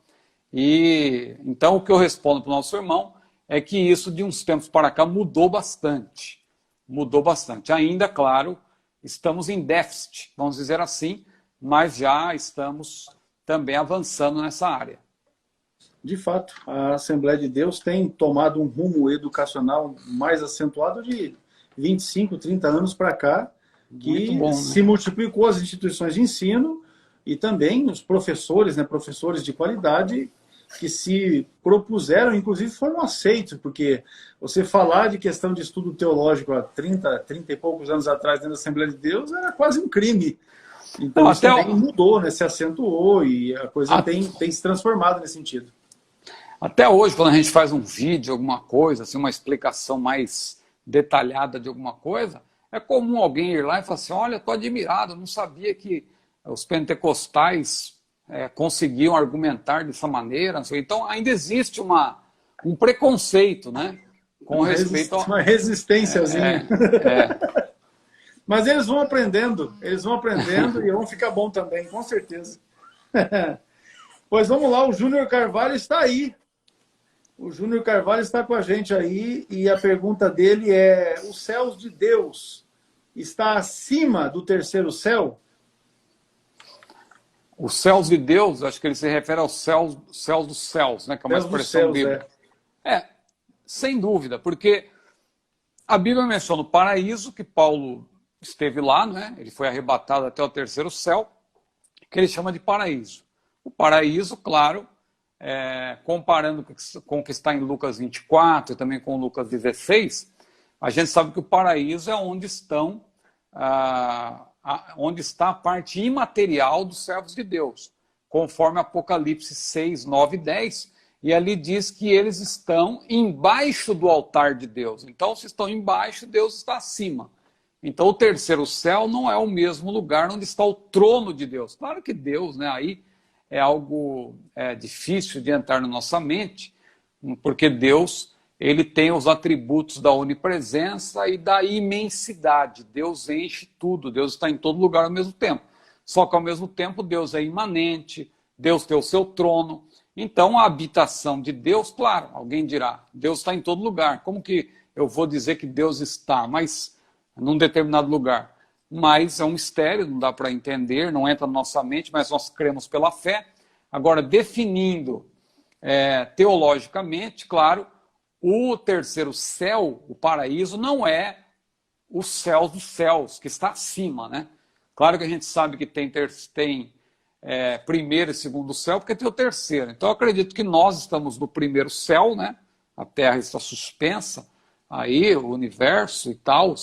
E então o que eu respondo para o nosso irmão é que isso de uns tempos para cá mudou bastante. Mudou bastante. Ainda, claro, estamos em déficit, vamos dizer assim, mas já estamos também avançando nessa área. De fato, a Assembleia de Deus tem tomado um rumo educacional mais acentuado de 25, 30 anos para cá, que bom, né? Se multiplicou as instituições de ensino e também os professores, né, professores de qualidade, que se propuseram, inclusive foram aceitos, porque você falar de questão de estudo teológico há 30 e poucos anos atrás dentro da Assembleia de Deus era quase um crime. Então isso também mudou, né, se acentuou e a coisa tem se transformado nesse sentido. Até hoje, quando a gente faz um vídeo, alguma coisa, assim, uma explicação mais detalhada de alguma coisa, é comum alguém ir lá e falar assim, olha, estou admirado, não sabia que os pentecostais conseguiam argumentar dessa maneira. Então, ainda existe um preconceito, né? Com respeito uma resistênciazinha. Mas eles vão aprendendo e vão ficar bom também, com certeza. Pois vamos lá, o Júnior Carvalho está aí. O Júnior Carvalho está com a gente aí e a pergunta dele é: os céus de Deus está acima do terceiro céu? Os céus de Deus, acho que ele se refere aos céus dos céus, né? Que é uma expressão bíblica. Sem dúvida, porque a Bíblia menciona o paraíso, que Paulo esteve lá, né? Ele foi arrebatado até o terceiro céu, que ele chama de paraíso. O paraíso, claro, comparando com o que está em Lucas 24 e também com Lucas 16, a gente sabe que o paraíso é onde está a parte imaterial dos servos de Deus, conforme Apocalipse 6, 9 e 10, e ali diz que eles estão embaixo do altar de Deus. Então, se estão embaixo, Deus está acima. Então, o terceiro céu não é o mesmo lugar onde está o trono de Deus. Claro que Deus, né, aí é algo difícil de entrar na nossa mente, porque Deus, ele tem os atributos da onipresença e da imensidade. Deus enche tudo, Deus está em todo lugar ao mesmo tempo. Só que ao mesmo tempo Deus é imanente, Deus tem o seu trono. Então a habitação de Deus, claro, alguém dirá, Deus está em todo lugar. Como que eu vou dizer que Deus está, mas num determinado lugar? Mas é um mistério, não dá para entender, não entra na nossa mente, mas nós cremos pela fé. Agora, definindo teologicamente, claro, o terceiro céu, o paraíso, não é o céu dos céus, que está acima, né? Claro que a gente sabe que tem primeiro e segundo céu, porque tem o terceiro. Então, eu acredito que nós estamos no primeiro céu, né? A Terra está suspensa, aí o universo e tal,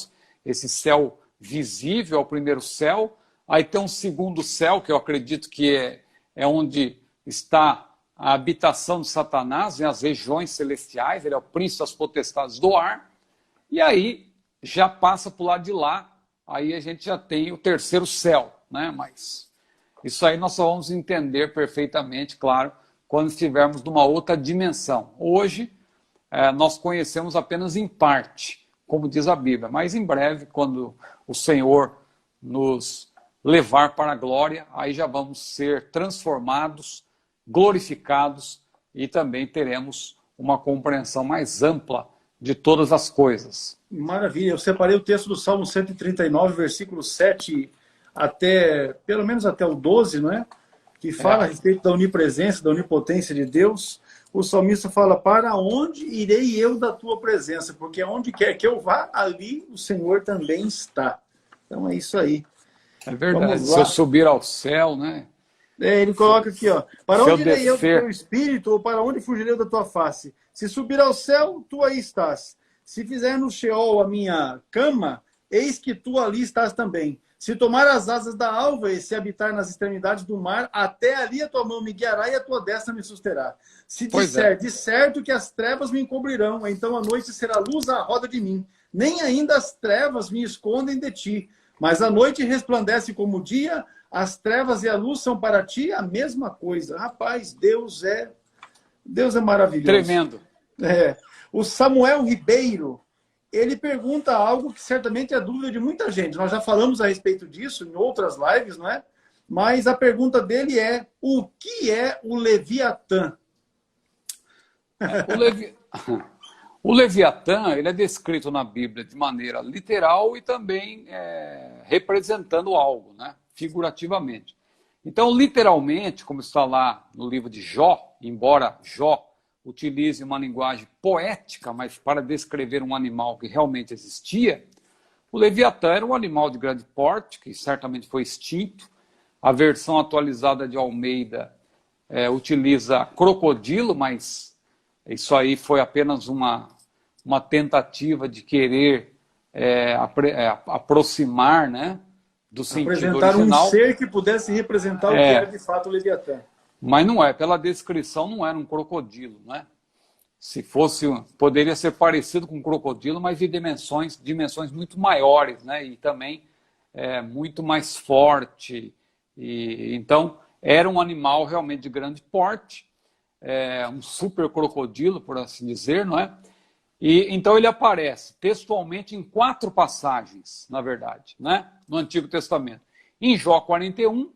esse céu visível é o primeiro céu. Aí tem um segundo céu, que eu acredito que é onde está a habitação de Satanás, né, as regiões celestiais, ele é o príncipe das potestades do ar, e aí já passa para o lado de lá, aí a gente já tem o terceiro céu, né? Mas isso aí nós só vamos entender perfeitamente, claro, quando estivermos numa outra dimensão. Hoje, nós conhecemos apenas em parte, como diz a Bíblia, mas em breve, quando o Senhor nos levar para a glória, aí já vamos ser transformados, glorificados e também teremos uma compreensão mais ampla de todas as coisas. Maravilha, eu separei o texto do Salmo 139, versículo 7 pelo menos até o 12, não é? Que fala a respeito da onipresença, da onipotência de Deus. o salmista fala, para onde irei eu da tua presença? Porque onde quer que eu vá, ali o Senhor também está. Então é isso aí. É verdade. Vamos Se eu lá. subir ao céu, né? Ele coloca aqui, ó, para Se eu onde irei eu do descer... teu espírito, ou para onde fugirei eu da tua face? Se subir ao céu, tu aí estás. Se fizer no Sheol a minha cama, eis que tu ali estás também. Se tomar as asas da alva e se habitar nas extremidades do mar, até ali a tua mão me guiará e a tua destra me susterá. Se disser, de certo que as trevas me encobrirão, então a noite será luz à roda de mim. Nem ainda as trevas me escondem de ti. Mas a noite resplandece como o dia, as trevas e a luz são para ti a mesma coisa. Rapaz, Deus é maravilhoso. Tremendo. O Samuel Ribeiro, ele pergunta algo que certamente é dúvida de muita gente. Nós já falamos a respeito disso em outras lives, não é? Mas a pergunta dele é, o que é o Leviatã? O Leviatã, ele é descrito na Bíblia de maneira literal e também representando algo, né? Figurativamente. Então, literalmente, como está lá no livro de Jó, embora Jó utilize uma linguagem poética, mas para descrever um animal que realmente existia, o Leviatã era um animal de grande porte, que certamente foi extinto. A versão atualizada de Almeida utiliza crocodilo, mas isso aí foi apenas uma tentativa de querer aproximar, né, do sentido apresentar original. Um ser que pudesse representar o que era de fato o Leviatã. Mas não é, pela descrição não era um crocodilo, né? Se fosse, poderia ser parecido com um crocodilo, mas de dimensões muito maiores, né? E também muito mais forte. E então era um animal realmente de grande porte, um super crocodilo, por assim dizer, não é? E então ele aparece textualmente em 4 passagens, na verdade, né? No Antigo Testamento. Em Jó 41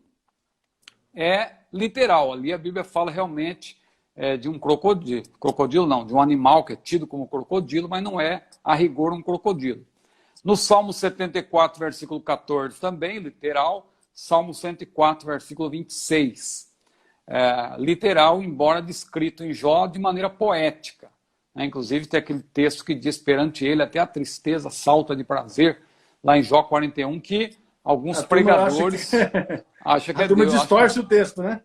é literal, ali a Bíblia fala realmente de um crocodilo não, de um animal que é tido como crocodilo, mas não é a rigor um crocodilo. No Salmo 74, versículo 14 também, literal, Salmo 104, versículo 26. Literal, embora descrito em Jó de maneira poética. Inclusive tem aquele texto que diz, perante ele até a tristeza salta de prazer, lá em Jó 41, que alguns pregadores acham que a turma distorce o texto, né?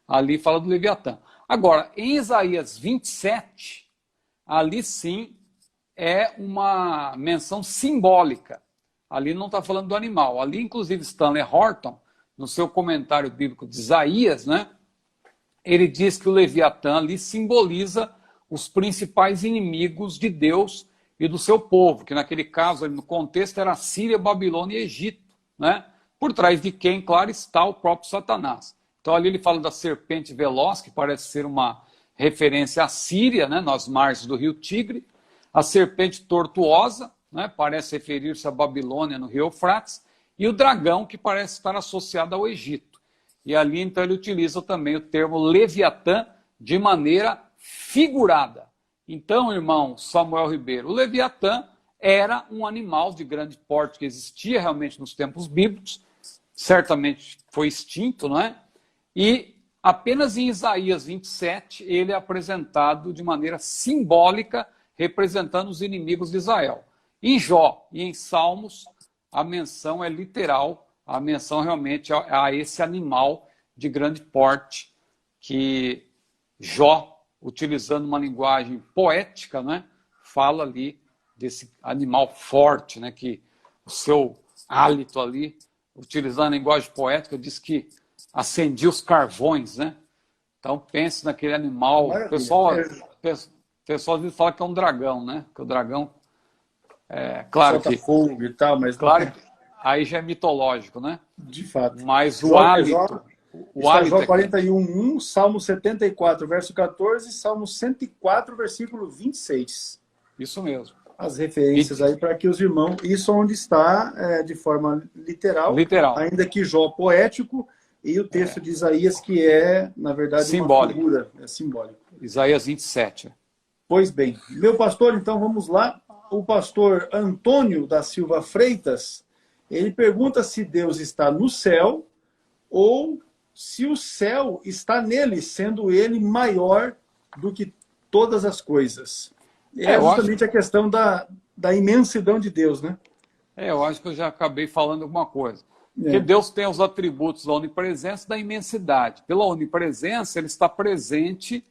Ali fala do Leviatã. Agora, em Isaías 27, ali sim é uma menção simbólica. Ali não está falando do animal. Ali, inclusive, Stanley Horton, no seu comentário bíblico de Isaías, né, ele diz que o Leviatã ali simboliza os principais inimigos de Deus e do seu povo, que naquele caso, no contexto, era Síria, Babilônia e Egito, né? Por trás de quem, claro, está o próprio Satanás. Então ali ele fala da serpente veloz, que parece ser uma referência à Síria, né, nas margens do rio Tigre. A serpente tortuosa, né, parece referir-se à Babilônia no rio Eufrates. E o dragão, que parece estar associado ao Egito. E ali então ele utiliza também o termo Leviatã de maneira figurada. Então, irmão Samuel Ribeiro, o Leviatã era um animal de grande porte que existia realmente nos tempos bíblicos, certamente foi extinto, não é? E apenas em Isaías 27 ele é apresentado de maneira simbólica, representando os inimigos de Israel. Em Jó e em Salmos, a menção é literal, a menção realmente a esse animal de grande porte que Jó, utilizando uma linguagem poética, né, fala ali desse animal forte, né, que o seu hálito ali, utilizando a linguagem poética, diz que acendia os carvões, né? Então pense naquele animal. O pessoal às vezes fala que é um dragão, né? Que o dragão claro que fogo e tal, mas claro que aí já é mitológico, né? De fato. Mas o hálito, Jó 41:1, Salmo 74, verso 14, Salmo 104, versículo 26. Isso mesmo. As referências aí para que os irmãos... Isso onde está de forma literal, ainda que Jó poético, e o texto de Isaías que é, na verdade, simbólico. Uma figura. É simbólico. Isaías 27. Pois bem. Meu pastor, então vamos lá. O pastor Antônio da Silva Freitas, ele pergunta se Deus está no céu ou se o céu está nele, sendo ele maior do que todas as coisas. Eu justamente a questão da imensidão de Deus, né? Eu acho que eu já acabei falando alguma coisa. Porque Deus tem os atributos da onipresença e da imensidade. Pela onipresença, ele está presente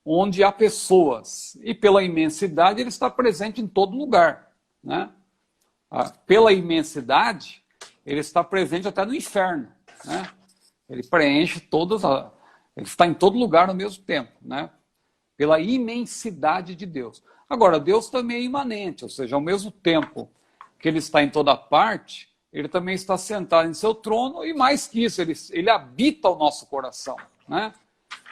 onde há pessoas. E pela imensidade, ele está presente em todo lugar, né? Pela imensidade, ele está presente até no inferno, né? Ele preenche ele está em todo lugar ao mesmo tempo, né? Pela imensidade de Deus. Agora, Deus também é imanente, ou seja, ao mesmo tempo que ele está em toda parte, ele também está sentado em seu trono, e mais que isso, ele habita o nosso coração, né?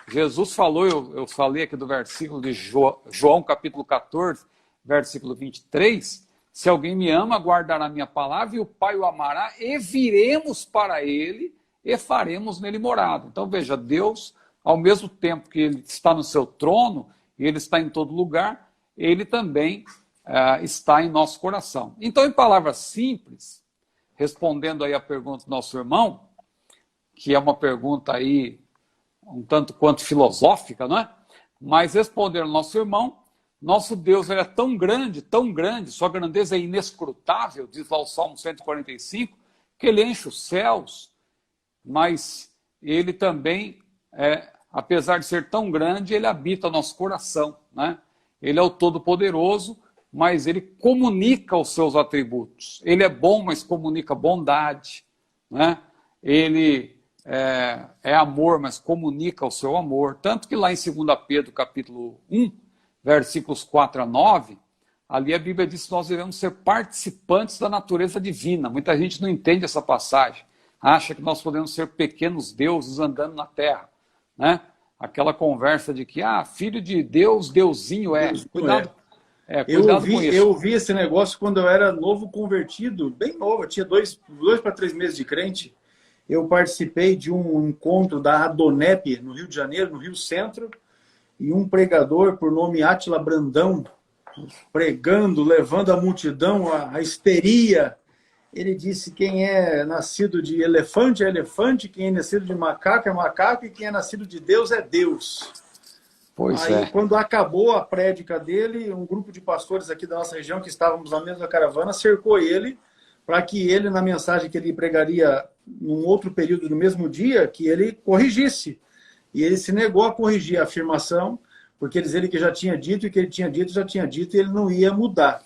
Jesus falou, eu falei aqui do versículo de João capítulo 14, versículo 23, se alguém me ama, guardará a minha palavra, e o Pai o amará, e viremos para ele, e faremos nele morada. Então veja, Deus, ao mesmo tempo que ele está no seu trono, e ele está em todo lugar, ele também está em nosso coração. Então, em palavras simples, respondendo aí a pergunta do nosso irmão, que é uma pergunta aí um tanto quanto filosófica, não é? Mas respondendo ao nosso irmão, nosso Deus ele é tão grande, sua grandeza é inescrutável, diz lá o Salmo 145, que ele enche os céus, mas ele também, apesar de ser tão grande, ele habita nosso coração, né? Ele é o Todo-Poderoso, mas ele comunica os seus atributos. Ele é bom, mas comunica bondade, né? Ele é amor, mas comunica o seu amor. Tanto que lá em 2 Pedro, capítulo 1, versículos 4 a 9, ali a Bíblia diz que nós devemos ser participantes da natureza divina. Muita gente não entende essa passagem. Acha que nós podemos ser pequenos deuses andando na terra, né? Aquela conversa de que, filho de Deus, Deusinho é. Cuidado. Cuidado com isso. Eu vi esse negócio quando eu era novo convertido, bem novo, eu tinha 2 para 3 meses de crente. Eu participei de um encontro da Adonep, no Rio de Janeiro, no Rio Centro, e um pregador por nome Átila Brandão, pregando, levando a multidão à histeria. Ele disse: quem é nascido de elefante é elefante, quem é nascido de macaco é macaco, e quem é nascido de Deus é Deus. Aí, quando acabou a prédica dele, um grupo de pastores aqui da nossa região, que estávamos na mesma caravana, cercou ele, para que ele, na mensagem que ele pregaria num outro período do mesmo dia, que ele corrigisse. E ele se negou a corrigir a afirmação, porque ele que já tinha dito, e que ele tinha dito, já tinha dito, e ele não ia mudar.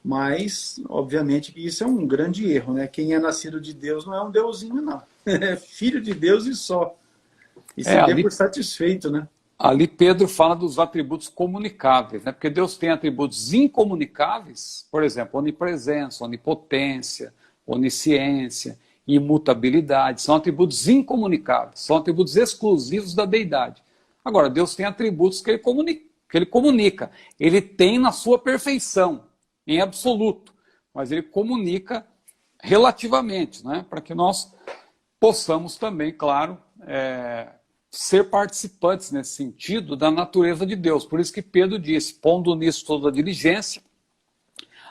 Mas, obviamente, que isso é um grande erro, né? Quem é nascido de Deus não é um deusinho, não. É filho de Deus e só. E se dê por satisfeito, né? Ali Pedro fala dos atributos comunicáveis, né? Porque Deus tem atributos incomunicáveis, por exemplo, onipresença, onipotência, onisciência, imutabilidade. São atributos incomunicáveis, são atributos exclusivos da deidade. Agora, Deus tem atributos que ele comunica. Ele tem na sua perfeição, em absoluto, mas ele comunica relativamente, né? Para que nós possamos também, claro, ser participantes nesse sentido da natureza de Deus. Por isso que Pedro disse: pondo nisso toda a diligência,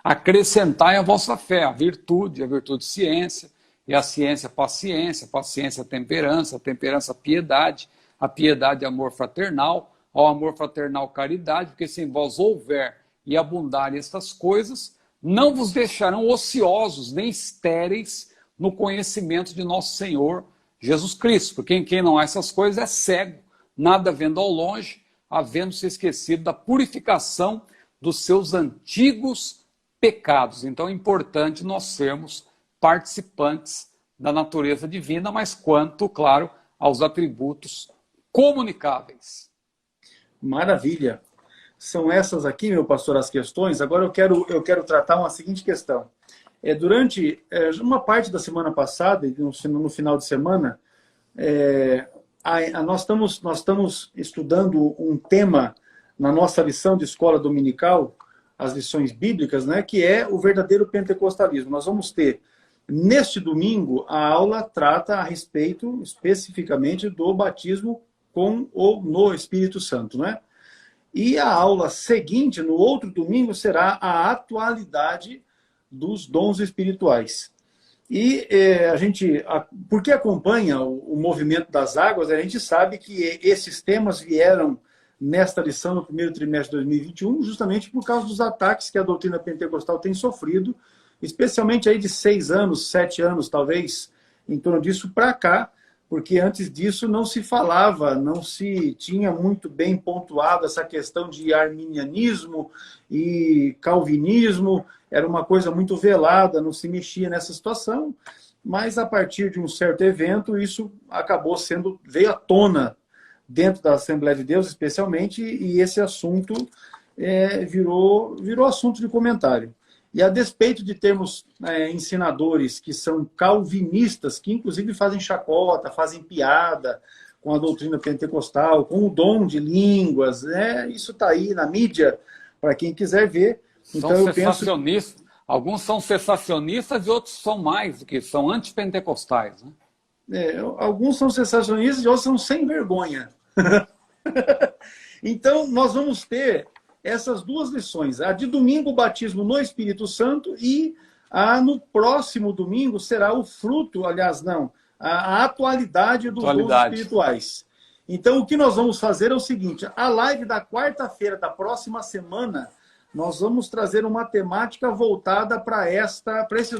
acrescentai a vossa fé, a virtude ciência, e a ciência paciência temperança, a temperança piedade, a piedade amor fraternal, ao amor fraternal caridade, porque se em vós houver e abundarem estas coisas, não vos deixarão ociosos nem estéreis no conhecimento de nosso Senhor Jesus Cristo, porque em quem não há essas coisas é cego, nada vendo ao longe, havendo-se esquecido da purificação dos seus antigos pecados. Então é importante nós sermos participantes da natureza divina, mas quanto, claro, aos atributos comunicáveis. Maravilha. São essas aqui, meu pastor, as questões. Agora eu quero tratar uma seguinte questão. Durante uma parte da semana passada, no final de semana, nós estamos estudando um tema na nossa lição de escola dominical, as lições bíblicas, né, que é o verdadeiro pentecostalismo. Nós vamos ter, neste domingo, a aula trata a respeito especificamente do batismo com ou no Espírito Santo, né? E a aula seguinte, no outro domingo, será a atualidade dos dons espirituais. E porque acompanha o movimento das águas, a gente sabe que esses temas vieram nesta lição, no primeiro trimestre de 2021, justamente por causa dos ataques que a doutrina pentecostal tem sofrido, especialmente aí de 6 anos, 7 anos, talvez, em torno disso para cá, porque antes disso não se falava, não se tinha muito bem pontuado essa questão de arminianismo e calvinismo, era uma coisa muito velada, não se mexia nessa situação, mas a partir de um certo evento, isso acabou veio à tona dentro da Assembleia de Deus, especialmente, e esse assunto virou assunto de comentário. E a despeito de termos ensinadores que são calvinistas, que inclusive fazem chacota, fazem piada com a doutrina pentecostal, com o dom de línguas, isso está aí na mídia, para quem quiser ver. Então, são sensacionistas. Alguns são sensacionistas e outros são mais, que são antipentecostais, né? Alguns são sensacionistas e outros são sem vergonha. Então, nós vamos ter essas duas lições. A de domingo, o batismo no Espírito Santo, e no próximo domingo será o fruto, aliás, não, a atualidade dos dons espirituais. Então, o que nós vamos fazer é o seguinte: a live da quarta-feira da próxima semana, nós vamos trazer uma temática voltada para essas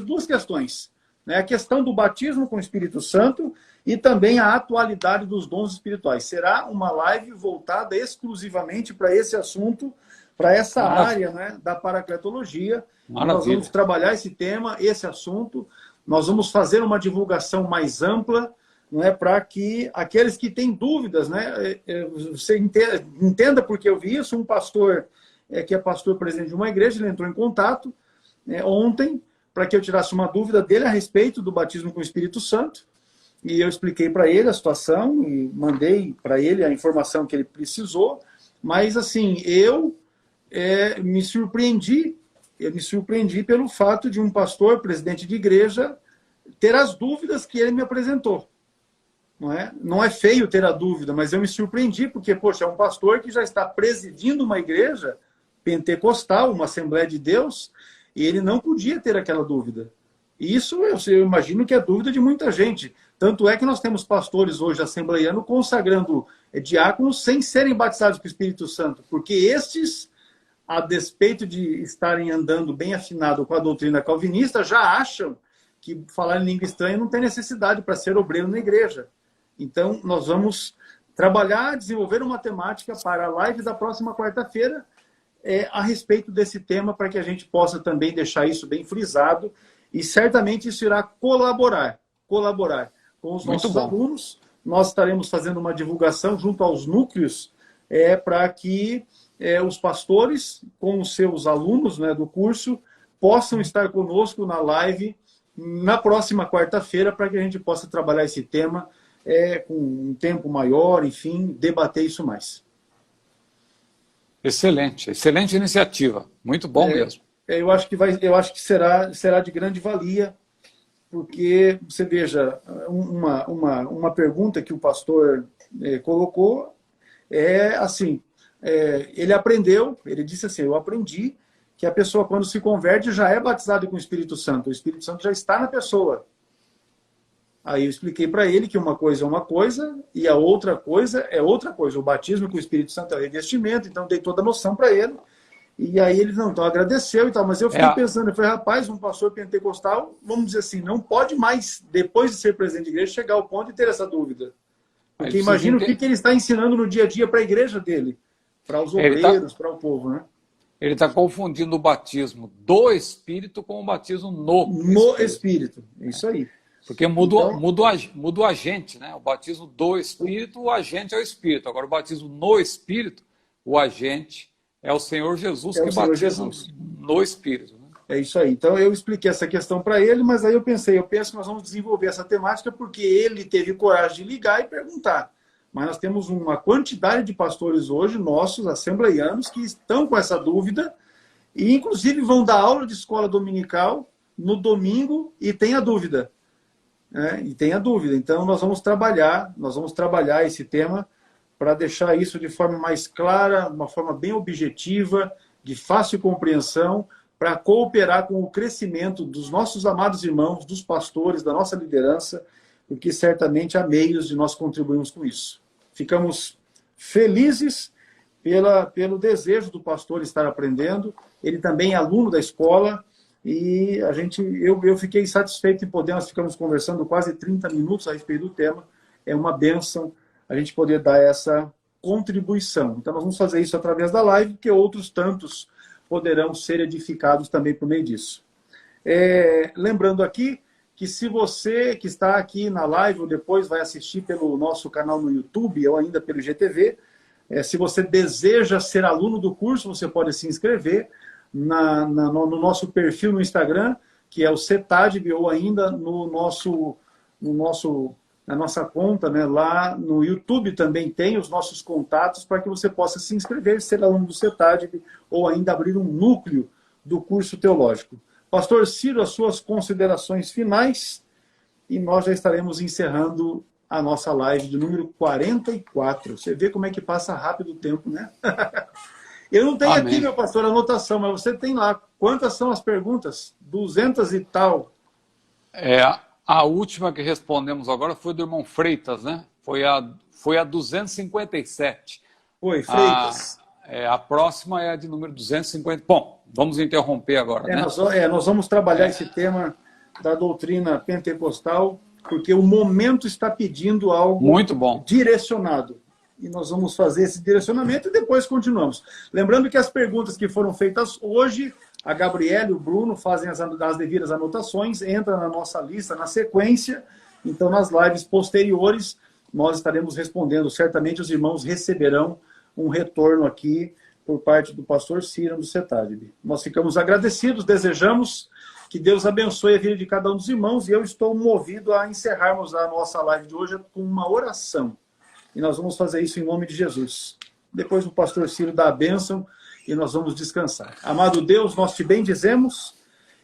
duas questões. A questão do batismo com o Espírito Santo e também a atualidade dos dons espirituais. Será uma live voltada exclusivamente para esse assunto, para essa área, da paracletologia. Nós vamos trabalhar esse tema, esse assunto. Nós vamos fazer uma divulgação mais ampla, para que aqueles que têm dúvidas, você entenda porque eu vi isso. Um pastor que é pastor presidente de uma igreja, ele entrou em contato ontem para que eu tirasse uma dúvida dele a respeito do batismo com o Espírito Santo. E eu expliquei para ele a situação e mandei para ele a informação que ele precisou. Mas, assim, eu me surpreendi pelo fato de um pastor, presidente de igreja, ter as dúvidas que ele me apresentou. Não é feio ter a dúvida, mas eu me surpreendi, porque, poxa, é um pastor que já está presidindo uma igreja pentecostal, uma Assembleia de Deus, e ele não podia ter aquela dúvida. Isso eu imagino que é dúvida de muita gente. Tanto é que nós temos pastores hoje assembleianos consagrando diáconos sem serem batizados com o Espírito Santo, porque estes, a despeito de estarem andando bem afinado com a doutrina calvinista, já acham que falar em língua estranha não tem necessidade para ser obreiro na igreja. Então, nós vamos trabalhar, desenvolver uma temática para a live da próxima quarta-feira a respeito desse tema, para que a gente possa também deixar isso bem frisado, e certamente isso irá colaborar com os nossos alunos. Nós estaremos fazendo uma divulgação junto aos núcleos para que os pastores, com os seus alunos do curso, possam estar conosco na live na próxima quarta-feira, para que a gente possa trabalhar esse tema com um tempo maior, enfim, debater isso mais. Excelente iniciativa, muito bom mesmo. Eu acho que será de grande valia, porque você veja, uma pergunta que o pastor colocou assim, ele aprendeu, ele disse assim: eu aprendi que a pessoa, quando se converte, já é batizada com o Espírito Santo. O Espírito Santo já está na pessoa. Aí eu expliquei para ele que uma coisa é uma coisa e a outra coisa é outra coisa. O batismo com o Espírito Santo é o revestimento, então dei toda a noção para ele. E aí ele, então agradeceu e tal. Mas eu fiquei pensando, eu falei, rapaz, um pastor pentecostal, vamos dizer assim, não pode mais, depois de ser presidente de igreja, chegar ao ponto de ter essa dúvida. Porque imagina o que ele está ensinando no dia a dia para a igreja dele, para os obreiros, para o povo, Ele está confundindo o batismo do Espírito com o batismo no Espírito. Isso aí. Porque muda o agente, O batismo do Espírito, o agente é o Espírito. Agora, o batismo no Espírito, o agente é o Senhor Jesus que batiza no Espírito. É isso aí. Então, eu expliquei essa questão para ele, mas aí eu penso que nós vamos desenvolver essa temática porque ele teve coragem de ligar e perguntar. Mas nós temos uma quantidade de pastores hoje, nossos, assembleianos, que estão com essa dúvida e, inclusive, vão dar aula de escola dominical no domingo e tem a dúvida. Então, nós vamos trabalhar esse tema para deixar isso de forma mais clara, uma forma bem objetiva, de fácil compreensão, para cooperar com o crescimento dos nossos amados irmãos, dos pastores, da nossa liderança, porque certamente há meios de nós contribuirmos com isso. Ficamos felizes pelo desejo do pastor estar aprendendo. Ele também é aluno da escola e eu fiquei satisfeito em poder, nós ficamos conversando quase 30 minutos a respeito do tema. É uma bênção a gente poder dar essa contribuição. Então nós vamos fazer isso através da live, porque outros tantos poderão ser edificados também por meio disso. Lembrando aqui que se você que está aqui na live ou depois vai assistir pelo nosso canal no YouTube ou ainda pelo GTV, se você deseja ser aluno do curso, você pode se inscrever no nosso perfil no Instagram, que é o CETADB, ou ainda na nossa conta, né, lá no YouTube também tem os nossos contatos para que você possa se inscrever, ser aluno do CETADB ou ainda abrir um núcleo do curso teológico. Pastor Ciro, as suas considerações finais e nós já estaremos encerrando a nossa live de número 44. Você vê como é que passa rápido o tempo, né? Eu não tenho aqui, meu pastor, a anotação, mas você tem lá. Quantas são as perguntas? 200 e tal. A última que respondemos agora foi do irmão Freitas, né? Foi a 257. Foi, Freitas. A próxima é a de número 250. Bom, vamos interromper agora, né? Nós vamos trabalhar esse tema da doutrina pentecostal, porque o momento está pedindo algo muito bom, direcionado. E nós vamos fazer esse direcionamento e depois continuamos. Lembrando que as perguntas que foram feitas hoje, a Gabriela e o Bruno fazem as devidas anotações, entra na nossa lista na sequência. Então, nas lives posteriores, nós estaremos respondendo. Certamente os irmãos receberão um retorno aqui por parte do pastor Ciro do CETADB. Nós ficamos agradecidos, desejamos que Deus abençoe a vida de cada um dos irmãos e eu estou movido a encerrarmos a nossa live de hoje com uma oração. E nós vamos fazer isso em nome de Jesus. Depois o pastor Ciro dá a bênção e nós vamos descansar. Amado Deus, nós te bendizemos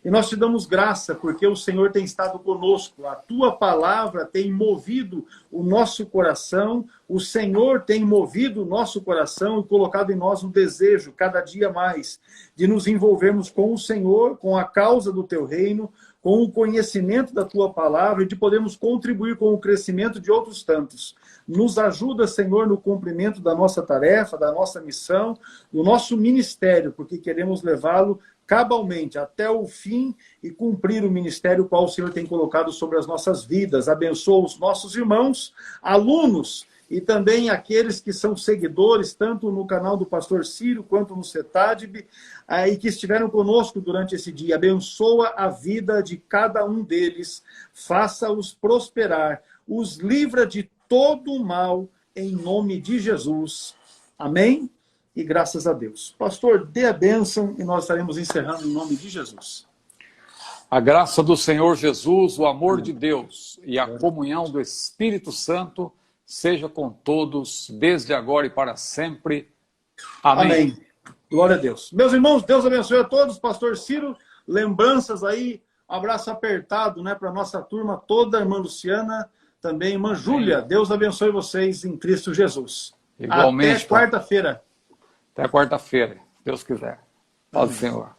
e nós te damos graça, porque o Senhor tem estado conosco. A tua palavra tem movido o nosso coração, o Senhor tem movido o nosso coração e colocado em nós um desejo, cada dia mais, de nos envolvermos com o Senhor, com a causa do teu reino, com o conhecimento da tua palavra e de podermos contribuir com o crescimento de outros tantos. Nos ajuda, Senhor, no cumprimento da nossa tarefa, da nossa missão, do nosso ministério, porque queremos levá-lo cabalmente até o fim e cumprir o ministério qual o Senhor tem colocado sobre as nossas vidas. Abençoa os nossos irmãos, alunos e também aqueles que são seguidores, tanto no canal do pastor Ciro quanto no CETADB, e que estiveram conosco durante esse dia. Abençoa a vida de cada um deles, faça-os prosperar, os livra de todo o mal, em nome de Jesus. Amém? E graças a Deus. Pastor, dê a bênção e nós estaremos encerrando em nome de Jesus. A graça do Senhor Jesus, o amor de Deus e a comunhão do Espírito Santo seja com todos, desde agora e para sempre. Amém. Amém. Glória a Deus. Meus irmãos, Deus abençoe a todos. Pastor Ciro, lembranças aí, um abraço apertado, né, para a nossa turma toda, irmã Luciana, também irmã Júlia. Deus abençoe vocês em Cristo Jesus. Igualmente. Até quarta-feira. Até quarta-feira, Deus quiser. Paz do Senhor.